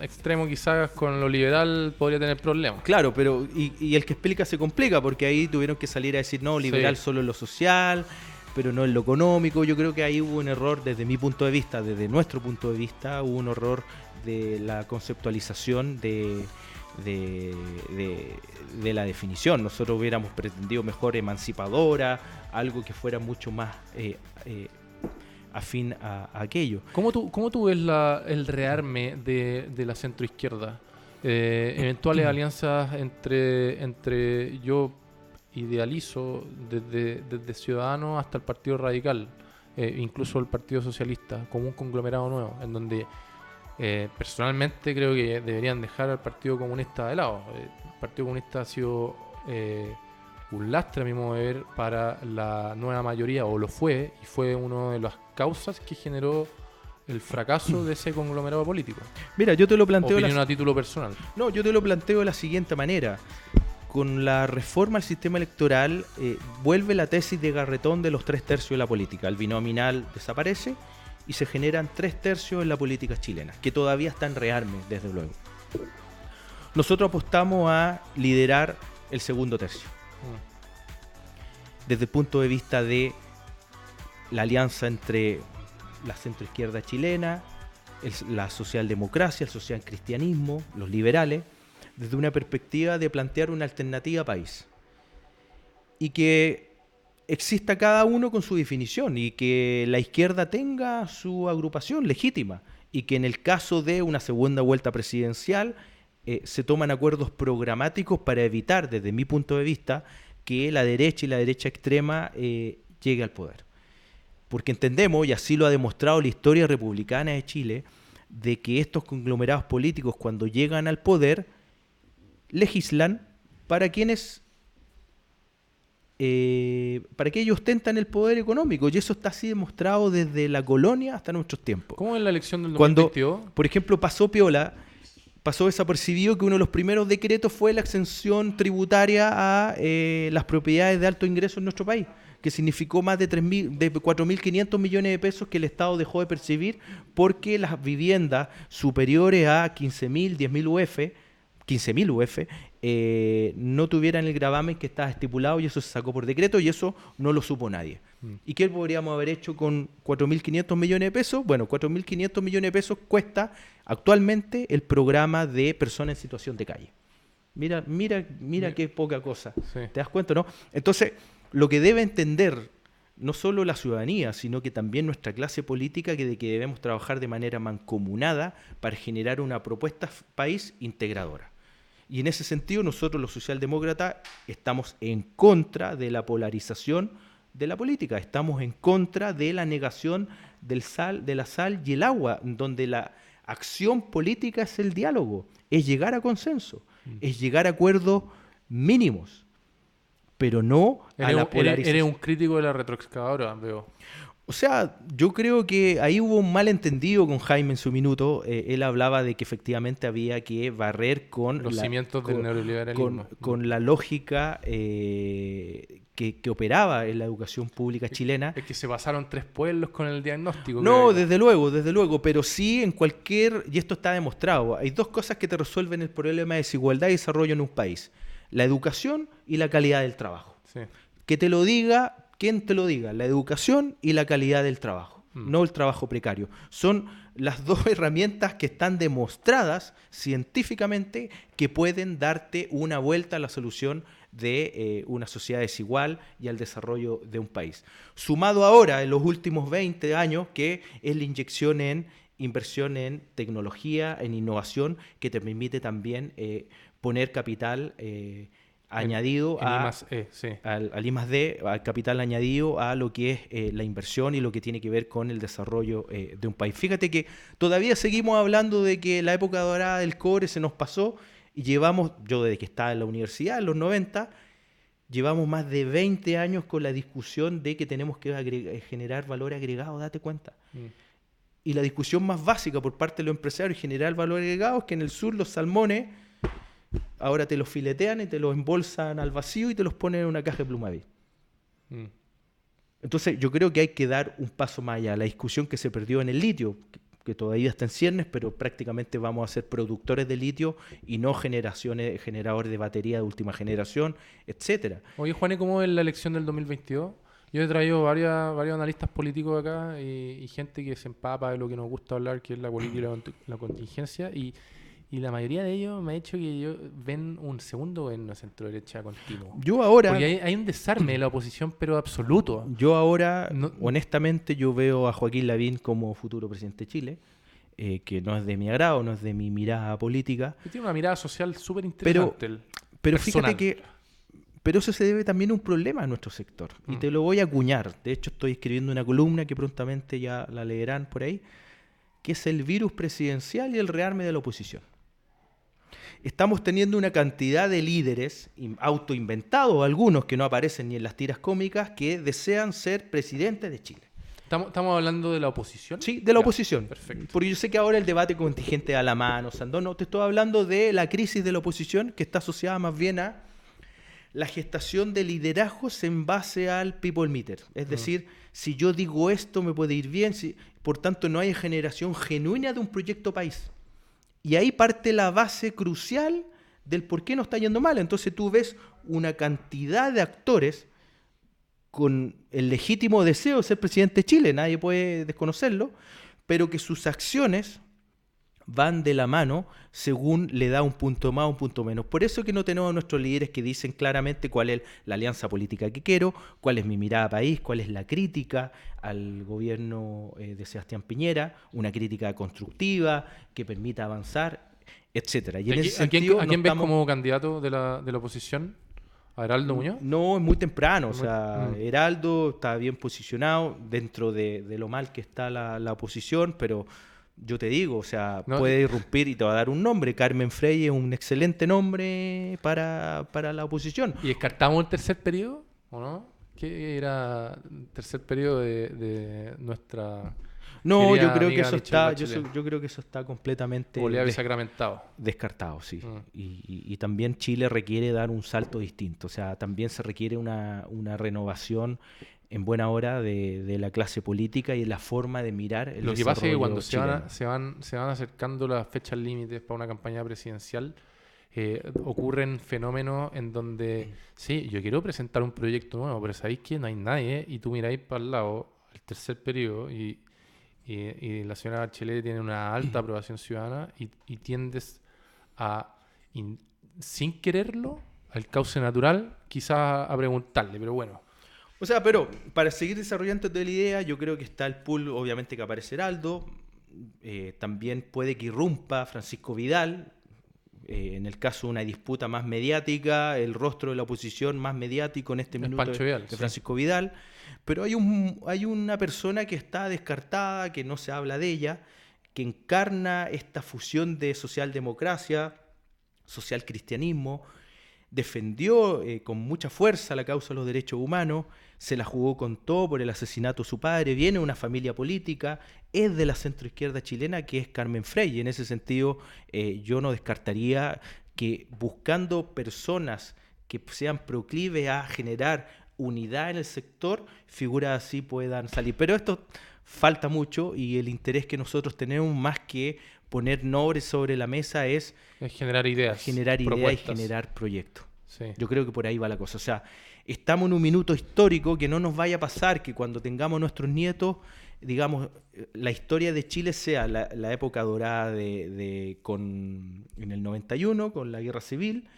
extremo quizás con lo liberal podría tener problemas. Claro, pero y el que explica se complica, porque ahí tuvieron que salir a decir, no, liberal solo en lo social, pero no en lo económico. Yo creo que ahí hubo un error desde mi punto de vista, desde nuestro punto de vista, hubo un error de la conceptualización de la definición. Nosotros hubiéramos pretendido mejor emancipadora, algo que fuera mucho más afín a aquello. ¿Cómo tú ves el rearme de la centroizquierda? Eventuales alianzas entre yo idealizo desde Ciudadanos hasta el Partido Radical, incluso el Partido Socialista, como un conglomerado nuevo, en donde personalmente creo que deberían dejar al Partido Comunista de lado. El Partido Comunista ha sido un lastre, a mi modo de ver, para la nueva mayoría, o lo fue, y fue una de las causas que generó el fracaso de ese conglomerado político. Mira, yo te lo planteo... Opinión a título personal. No, yo te lo planteo de la siguiente manera. Con la reforma al sistema electoral vuelve la tesis de Garretón de los 3/3 de la política. El binominal desaparece y se generan 3/3 en la política chilena, que todavía está en rearme, desde luego. Nosotros apostamos a liderar el segundo tercio. Desde el punto de vista de la alianza entre la centroizquierda chilena, la socialdemocracia, el socialcristianismo, los liberales, desde una perspectiva de plantear una alternativa país. Y que exista cada uno con su definición y que la izquierda tenga su agrupación legítima y que en el caso de una segunda vuelta presidencial se toman acuerdos programáticos para evitar, desde mi punto de vista, que la derecha y la derecha extrema llegue al poder. Porque entendemos, y así lo ha demostrado la historia republicana de Chile, de que estos conglomerados políticos, cuando llegan al poder, legislan para quienes para que ellos ostentan el poder económico, y eso está así demostrado desde la colonia hasta nuestros tiempos. ¿Cómo es la elección del Cuando, 2022? por ejemplo, pasó desapercibido que uno de los primeros decretos fue la exención tributaria a las propiedades de alto ingreso en nuestro país, que significó más de 4.500 millones de pesos que el Estado dejó de percibir porque las viviendas superiores a 15.000, 10.000 UF, 15.000 UF, no tuvieran el gravamen que estaba estipulado, y eso se sacó por decreto, y eso no lo supo nadie. ¿Y qué podríamos haber hecho con 4.500 millones de pesos? Bueno, 4.500 millones de pesos cuesta actualmente el programa de personas en situación de calle. Mira qué poca cosa. Sí. ¿Te das cuenta, no? Entonces, lo que debe entender no solo la ciudadanía, sino que también nuestra clase política, que debemos trabajar de manera mancomunada para generar una propuesta país integradora. Y en ese sentido, nosotros los socialdemócratas estamos en contra de la polarización de la política, estamos en contra de la negación de la sal y el agua, donde la acción política es el diálogo, es llegar a consenso, es llegar a acuerdos mínimos, pero no a la polarización. Eres un crítico de la retroexcavadora, veo. O sea, yo creo que ahí hubo un malentendido con Jaime en su minuto. Él hablaba de que efectivamente había que barrer con los cimientos del neoliberalismo. Con la lógica que operaba en la educación pública chilena. Es que se pasaron 3 pueblos con el diagnóstico. No, desde luego, pero sí en cualquier, y esto está demostrado, hay 2 cosas que te resuelven el problema de desigualdad y desarrollo en un país: la educación y la calidad del trabajo. Sí. Que te lo diga quien te lo diga, la educación y la calidad del trabajo, no el trabajo precario. Son las 2 herramientas que están demostradas científicamente que pueden darte una vuelta a la solución de una sociedad desigual y al desarrollo de un país. Sumado ahora en los últimos 20 años, que es la inyección en inversión en tecnología, en innovación, que te permite también poner capital añadido al I+D, al capital añadido a lo que es la inversión y lo que tiene que ver con el desarrollo de un país. Fíjate que todavía seguimos hablando de que la época dorada del cobre se nos pasó, y llevamos, yo desde que estaba en la universidad, en los 90, llevamos más de 20 años con la discusión de que tenemos que generar valor agregado, date cuenta. Y la discusión más básica por parte de los empresarios, generar valor agregado, es que en el sur los salmones ahora te los filetean y te los embolsan al vacío y te los ponen en una caja de Plumaví. Entonces yo creo que hay que dar un paso más allá. La discusión que se perdió en el litio, que todavía está en ciernes, pero prácticamente vamos a ser productores de litio y no generadores de batería de última generación, etcétera. Oye, Juan, ¿y cómo es la elección del 2022? Yo he traído varios analistas políticos acá y gente que se empapa de lo que nos gusta hablar, que es la política y la contingencia, y la mayoría de ellos me ha dicho que ellos ven un segundo gobierno centro-derecha continuo. Porque hay un desarme de la oposición, pero absoluto. Yo ahora, honestamente, yo veo a Joaquín Lavín como futuro presidente de Chile, que no es de mi agrado, no es de mi mirada política. Tiene una mirada social súper interesante. Pero fíjate que eso se debe también a un problema en nuestro sector. Y te lo voy a acuñar. De hecho, estoy escribiendo una columna que prontamente ya la leerán por ahí, que es el virus presidencial y el rearme de la oposición. Estamos teniendo una cantidad de líderes autoinventados, algunos que no aparecen ni en las tiras cómicas, que desean ser presidentes de Chile. ¿Estamos hablando de la oposición? Sí, de la oposición. Perfecto. Porque yo sé que ahora el debate contingente a la mano, Sandón, no, te estoy hablando de la crisis de la oposición, que está asociada más bien a la gestación de liderazgos en base al people meter. Es decir, si yo digo esto me puede ir bien, por tanto no hay generación genuina de un proyecto país. Y ahí parte la base crucial del por qué nos está yendo mal. Entonces tú ves una cantidad de actores con el legítimo deseo de ser presidente de Chile, nadie puede desconocerlo, pero que sus acciones van de la mano según le da un punto más o un punto menos. Por eso que no tenemos a nuestros líderes que dicen claramente cuál es la alianza política que quiero, cuál es mi mirada país, cuál es la crítica al gobierno de Sebastián Piñera, una crítica constructiva que permita avanzar, etcétera. Y en ese sentido, ¿A quién ves como candidato de la oposición? ¿A Heraldo Muñoz? No, es muy temprano. Heraldo está bien posicionado dentro de lo mal que está la oposición, pero yo te digo, o sea, No, puede irrumpir y te va a dar un nombre. Carmen Frey es un excelente nombre para la oposición. ¿y descartamos el tercer periodo o no? ¿Qué era el tercer periodo de nuestra No, yo querida creo que amiga eso Michelle está, Bachelet? yo creo que eso está completamente O Lea Sacramentado. descartado, sí. Mm. Y también Chile requiere dar un salto distinto. O sea, también se requiere una renovación en buena hora de la clase política y de la forma de mirar el Lo que pasa es que cuando desarrollo chileno. se van acercando las fechas límites para una campaña presidencial, ocurren fenómenos en donde, sí, yo quiero presentar un proyecto nuevo, pero sabéis que no hay nadie, y tú miráis para el lado, el tercer periodo, y la señora Bachelet tiene una alta aprobación ciudadana, y tiendes a, sin quererlo, al cauce natural, quizás a preguntarle, pero bueno. O sea, pero para seguir desarrollando la idea, yo creo que está el pool, obviamente, que aparece Heraldo. También puede que irrumpa Francisco Vidal. En el caso de una disputa más mediática, el rostro de la oposición más mediático en este El minuto Pancho Vidal, de sí. Francisco Vidal. Pero hay una persona que está descartada, que no se habla de ella, que encarna esta fusión de socialdemocracia, social cristianismo, defendió con mucha fuerza la causa de los derechos humanos, se la jugó con todo por el asesinato de su padre, viene de una familia política, es de la centroizquierda chilena, que es Carmen Frey. Y en ese sentido, yo no descartaría que buscando personas que sean proclives a generar unidad en el sector, figuras así puedan salir. Pero esto falta mucho, y el interés que nosotros tenemos, más que poner nombres sobre la mesa, es Es generar ideas, generar ideas y propuestas. generar proyectos. Sí. Yo creo que por ahí va la cosa. O sea, estamos en un minuto histórico, que no nos vaya a pasar que cuando tengamos nuestros nietos, digamos, la historia de Chile sea la época dorada en el 91, con la guerra civil,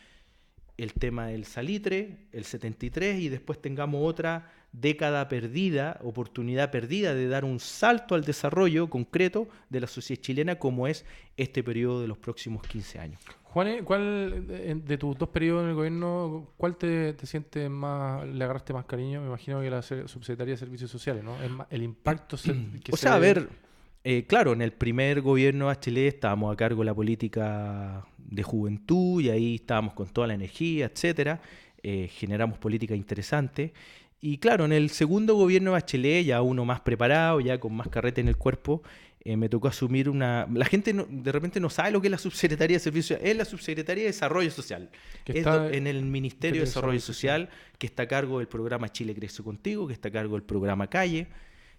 el tema del salitre, el 73, y después tengamos otra década perdida, oportunidad perdida de dar un salto al desarrollo concreto de la sociedad chilena, como es este periodo de los próximos 15 años. Juan, ¿cuál de tus dos periodos en el gobierno, cuál te sientes más, le agarraste más cariño? Me imagino que la subsecretaría de Servicios Sociales, ¿no? El impacto que O se sea, a ve. ver, claro, en el primer gobierno de Bachelet estábamos a cargo de la política de juventud, y ahí estábamos con toda la energía, etcétera. Generamos políticas interesantes. Y claro, en el segundo gobierno de Bachelet, ya uno más preparado, ya con más carrete en el cuerpo, me tocó asumir una... La gente de repente no sabe lo que es la subsecretaría de Servicios. Es la subsecretaría de Desarrollo Social. Que Es está en el Ministerio de Desarrollo Social. Social, que está a cargo del programa Chile Crece Contigo, que está a cargo del programa Calle,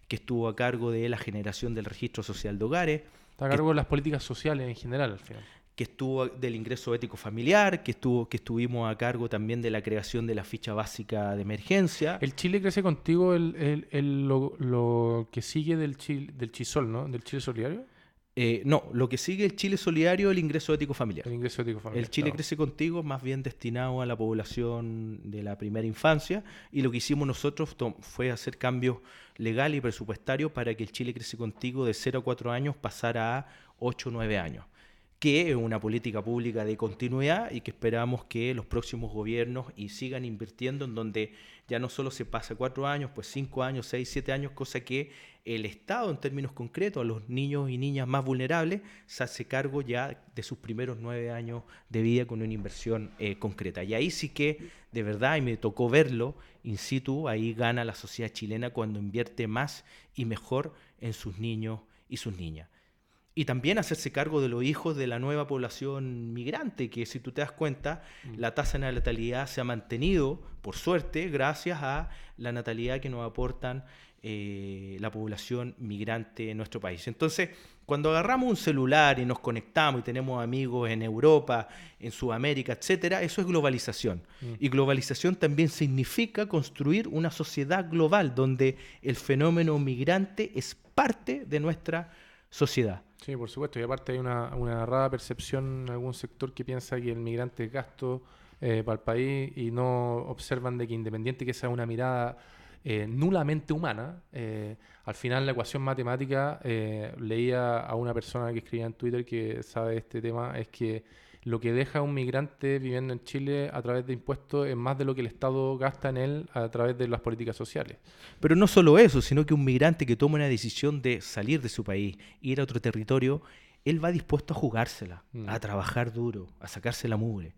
que estuvo a cargo de la generación del registro social de hogares, Está a cargo de las políticas sociales en general, al final. que estuvo del ingreso ético familiar, que estuvimos a cargo también de la creación de la ficha básica de emergencia. El Chile Crece Contigo, lo que sigue del Chisol, ¿no? Del Chile Solidario. No, lo que sigue el Chile Solidario, el ingreso ético familiar. El ingreso ético familiar. El Chile claro. Crece Contigo, más bien destinado a la población de la primera infancia, y lo que hicimos nosotros fue hacer cambios legales y presupuestarios para que el Chile Crece Contigo de 0 a 4 años pasara a 8 o 9 años, que es una política pública de continuidad, y que esperamos que los próximos gobiernos y sigan invirtiendo, en donde ya no solo se pasa 4 años, pues 5 años, 6, 7 años, cosa que el Estado, en términos concretos, a los niños y niñas más vulnerables, se hace cargo ya de sus primeros 9 años de vida con una inversión concreta. Y ahí sí que, de verdad, y me tocó verlo in situ, ahí gana la sociedad chilena cuando invierte más y mejor en sus niños y sus niñas. Y también hacerse cargo de los hijos de la nueva población migrante, que si tú te das cuenta, la tasa de natalidad se ha mantenido, por suerte, gracias a la natalidad que nos aportan la población migrante en nuestro país. Entonces, cuando agarramos un celular y nos conectamos y tenemos amigos en Europa, en Sudamérica, etcétera, eso es globalización. Y globalización también significa construir una sociedad global, donde el fenómeno migrante es parte de nuestra sociedad. Sí, por supuesto. Y aparte hay una errada percepción en algún sector que piensa que el migrante es gasto para el país, y no observan de que, independiente que sea una mirada nulamente humana, al final la ecuación matemática, leía a una persona que escribía en Twitter que sabe de este tema, es que lo que deja un migrante viviendo en Chile a través de impuestos es más de lo que el Estado gasta en él a través de las políticas sociales. Pero no solo eso, sino que un migrante que toma una decisión de salir de su país, ir a otro territorio, él va dispuesto a jugársela, a trabajar duro, a sacarse la mugre,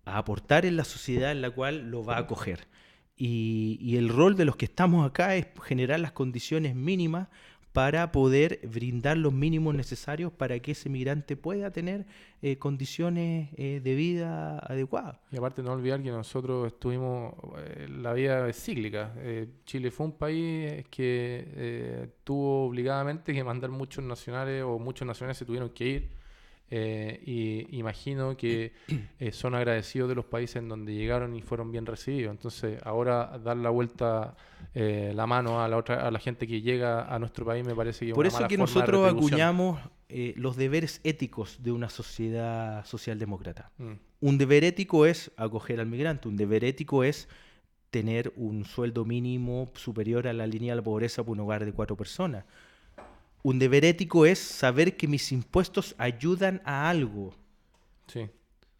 a aportar en la sociedad en la cual lo va a acoger. Y el rol de los que estamos acá es generar las condiciones mínimas para poder brindar los mínimos necesarios para que ese migrante pueda tener condiciones de vida adecuadas. Y aparte no olvidar que nosotros estuvimos, la vida es cíclica. Chile fue un país que tuvo obligadamente que mandar muchos nacionales, o muchos nacionales se tuvieron que ir. Y imagino que son agradecidos de los países en donde llegaron y fueron bien recibidos. Entonces ahora dar la vuelta, la mano a la gente que llega a nuestro país me parece que es Por una eso mala que forma de nosotros retribución. acuñamos los deberes éticos de una sociedad socialdemócrata. Mm. Un deber ético es acoger al migrante, un deber ético es tener un sueldo mínimo superior a la línea de la pobreza por un hogar de 4 personas. Un deber ético es saber que mis impuestos ayudan a algo. Sí.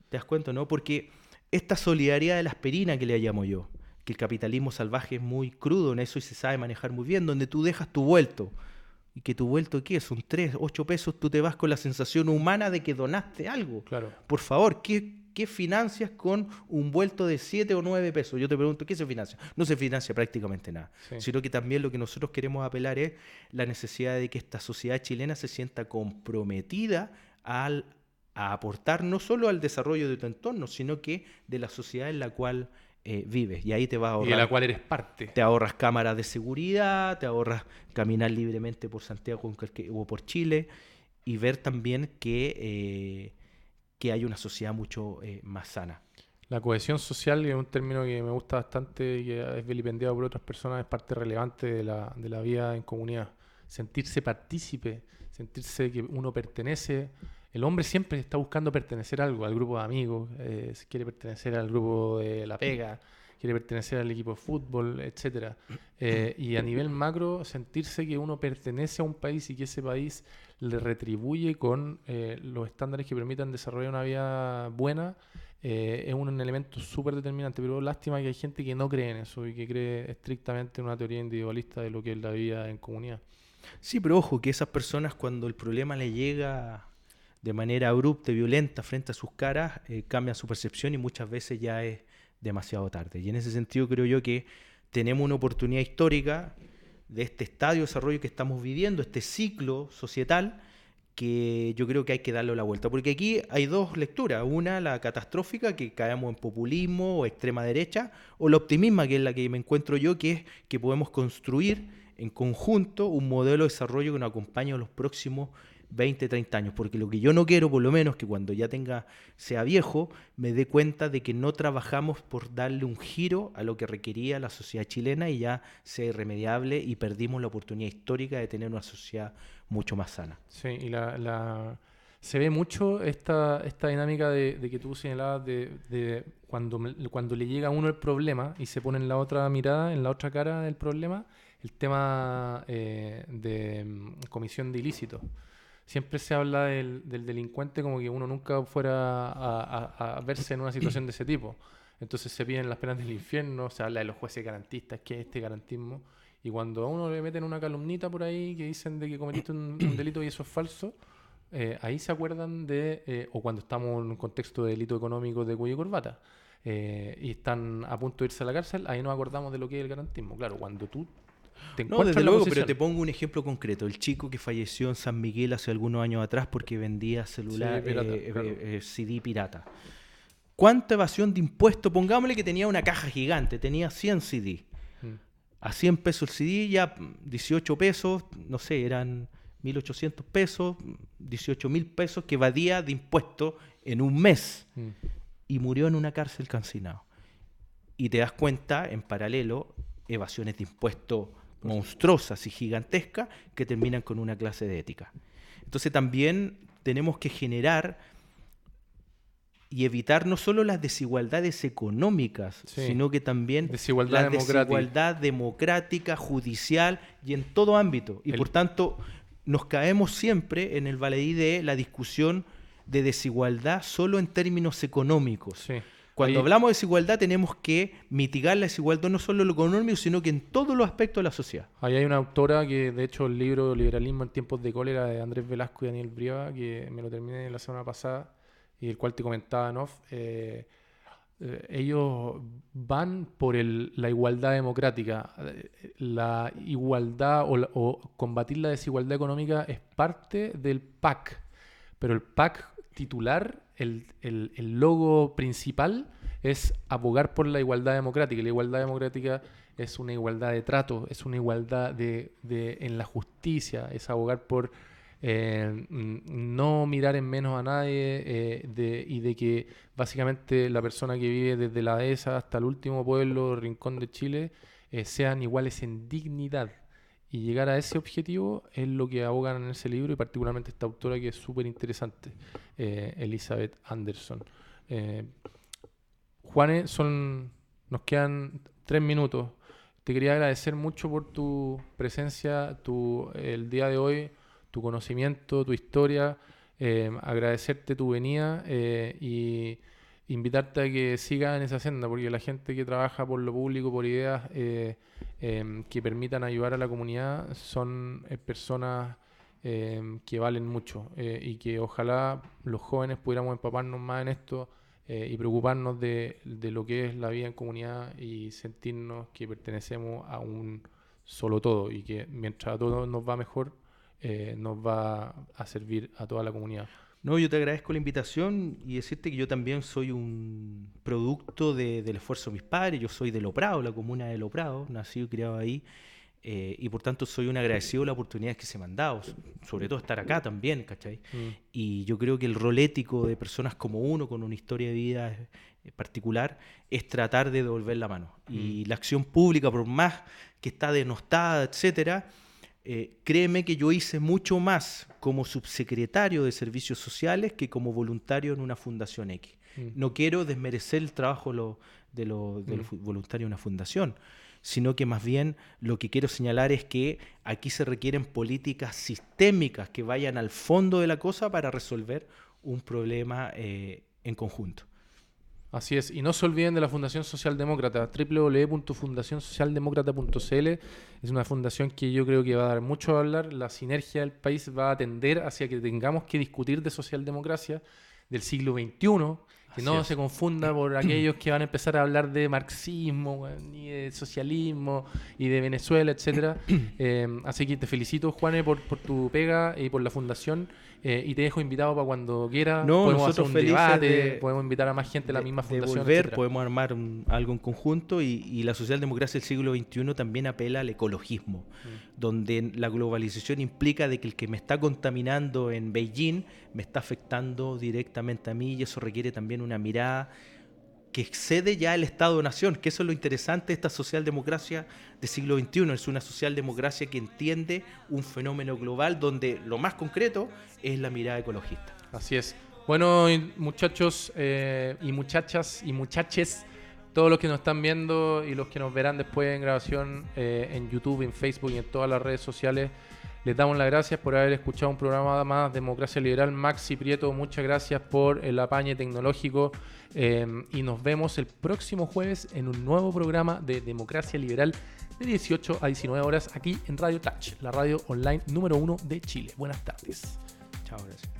¿Te das cuenta, no? Porque esta solidaridad de la aspirina que le llamo yo, que el capitalismo salvaje es muy crudo en eso y se sabe manejar muy bien, donde tú dejas tu vuelto. Y que tu vuelto, ¿qué? Son 3, 8 pesos, tú te vas con la sensación humana de que donaste algo. Claro. Por favor, ¿qué financias con un vuelto de 7 o 9 pesos? Yo te pregunto, ¿qué se financia? No se financia prácticamente nada. Sí. Sino que también lo que nosotros queremos apelar es la necesidad de que esta sociedad chilena se sienta comprometida a aportar no solo al desarrollo de tu entorno, sino que de la sociedad en la cual vives. Y ahí te vas a Y ahorrar. de la cual eres parte. Te ahorras cámaras de seguridad, te ahorras caminar libremente por Santiago o por Chile, y ver también que hay una sociedad mucho más sana. La cohesión social, que es un término que me gusta bastante y que es vilipendiado por otras personas, es parte relevante de la vida en comunidad. Sentirse partícipe, sentirse que uno pertenece. El hombre siempre está buscando pertenecer a algo, al grupo de amigos, quiere pertenecer al grupo de la pega, quiere pertenecer al equipo de fútbol, etcétera. Y a nivel macro, sentirse que uno pertenece a un país y que ese país le retribuye con los estándares que permitan desarrollar una vida buena, es un elemento súper determinante. Pero lástima que hay gente que no cree en eso y que cree estrictamente en una teoría individualista de lo que es la vida en comunidad. Sí, pero ojo, que esas personas, cuando el problema les llega de manera abrupta y violenta frente a sus caras, cambian su percepción y muchas veces ya es demasiado tarde. Y en ese sentido creo yo que tenemos una oportunidad histórica de este estadio de desarrollo que estamos viviendo, este ciclo societal, que yo creo que hay que darle la vuelta. Porque aquí hay dos lecturas. Una, la catastrófica, que caemos en populismo o extrema derecha, o la optimista, que es la que me encuentro yo, que es que podemos construir en conjunto un modelo de desarrollo que nos acompañe en los próximos 20, 30 años, porque lo que yo no quiero, por lo menos, que cuando ya sea viejo, me dé cuenta de que no trabajamos por darle un giro a lo que requería la sociedad chilena y ya sea irremediable y perdimos la oportunidad histórica de tener una sociedad mucho más sana. Sí, y se ve mucho esta dinámica de que tú señalabas de cuando le llega a uno el problema y se pone en la otra mirada, en la otra cara del problema, el tema de comisión de ilícitos. Siempre se habla del delincuente como que uno nunca fuera a verse en una situación de ese tipo. Entonces se piden las penas del infierno, se habla de los jueces garantistas, ¿qué es este garantismo? Y cuando a uno le meten una calumnita por ahí que dicen de que cometiste un delito y eso es falso, ahí se acuerdan o cuando estamos en un contexto de delito económico de cuello y corbata, y están a punto de irse a la cárcel, ahí nos acordamos de lo que es el garantismo. Claro, cuando tú No, desde luego, pero te pongo un ejemplo concreto. El chico que falleció en San Miguel hace algunos años atrás porque vendía celular, Sí, pirata, claro. CD pirata. ¿Cuánta evasión de impuestos? Pongámosle que tenía una caja gigante, tenía 100 CD. A 100 pesos el CD, ya 18 pesos, no sé, eran 1.800 pesos, 18.000 pesos que evadía de impuestos en un mes. Y murió en una cárcel cancinado. Y te das cuenta, en paralelo, evasiones de impuestos monstruosas y gigantescas que terminan con una clase de ética. Entonces también tenemos que generar y evitar no solo las desigualdades económicas, sino que también desigualdad desigualdad democrática, judicial y en todo ámbito. Y por tanto nos caemos siempre en el baladí de la discusión de desigualdad solo en términos económicos. Sí. Cuando hablamos de desigualdad tenemos que mitigar la desigualdad no solo en lo económico, sino que en todos los aspectos de la sociedad. Ahí hay una autora que, de hecho, el libro Liberalismo en tiempos de cólera de Andrés Velasco y Daniel Brieva, que me lo terminé la semana pasada y el cual te comentaba en off, ellos van por la igualdad democrática. La igualdad o combatir la desigualdad económica es parte del PAC, pero el PAC titular, el logo principal es abogar por la igualdad democrática. La igualdad democrática es una igualdad de trato, es una igualdad en la justicia, es abogar por no mirar en menos a nadie y de que básicamente la persona que vive desde la dehesa hasta el último pueblo, rincón de Chile, sean iguales en dignidad. Y llegar a ese objetivo es lo que abogan en ese libro, y particularmente esta autora que es súper interesante, Elizabeth Anderson. Juane, nos quedan 3 minutos. Te quería agradecer mucho por tu presencia el día de hoy, tu conocimiento, tu historia, agradecerte tu venida y invitarte a que sigas en esa senda, porque la gente que trabaja por lo público, por ideas que permitan ayudar a la comunidad, son personas que valen mucho, y que ojalá los jóvenes pudiéramos empaparnos más en esto y preocuparnos de lo que es la vida en comunidad y sentirnos que pertenecemos a un solo todo, y que mientras a todos nos va mejor, nos va a servir a toda la comunidad. No, yo te agradezco la invitación y decirte que yo también soy un producto del esfuerzo de mis padres. Yo soy de Lo Prado, la comuna de Lo Prado, nacido y criado ahí, y por tanto soy un agradecido de las oportunidades que se me han dado, sobre todo estar acá también, ¿cachai? Y yo creo que el rol ético de personas como uno, con una historia de vida particular, es tratar de devolver la mano. Y la acción pública, por más que está denostada, etcétera, créeme que yo hice mucho más como subsecretario de Servicios Sociales que como voluntario en una fundación X. No quiero desmerecer el trabajo de los voluntarios en una fundación, sino que más bien lo que quiero señalar es que aquí se requieren políticas sistémicas que vayan al fondo de la cosa para resolver un problema en conjunto. Así es, y no se olviden de la Fundación Socialdemócrata, www.fundacionsocialdemócrata.cl. Es una fundación que yo creo que va a dar mucho a hablar. La sinergia del país va a tender hacia que tengamos que discutir de socialdemocracia del siglo XXI, que no se confunda por aquellos que van a empezar a hablar de marxismo, ni de socialismo, y de Venezuela, etcétera. Así que te felicito, Juane, por tu pega y por la fundación. Y te dejo invitado para cuando quieras. Podemos hacer un debate, podemos invitar a más gente a la misma fundación. Podemos armar algo en conjunto, y la socialdemocracia del siglo XXI también apela al ecologismo, donde la globalización implica de que el que me está contaminando en Beijing me está afectando directamente a mí, y eso requiere también una mirada que excede ya el Estado-Nación, que eso es lo interesante de esta socialdemocracia del siglo XXI. Es una socialdemocracia que entiende un fenómeno global donde lo más concreto es la mirada ecologista. Así es. Bueno, muchachos y muchachas y muchaches, todos los que nos están viendo y los que nos verán después en grabación en YouTube, en Facebook y en todas las redes sociales, les damos las gracias por haber escuchado un programa más Democracia Liberal. Maxi Prieto, muchas gracias por el apañe tecnológico, y nos vemos el próximo jueves en un nuevo programa de Democracia Liberal de 18 a 19 horas aquí en Radio Touch, la radio online número 1 de Chile. Buenas tardes. Chao, gracias.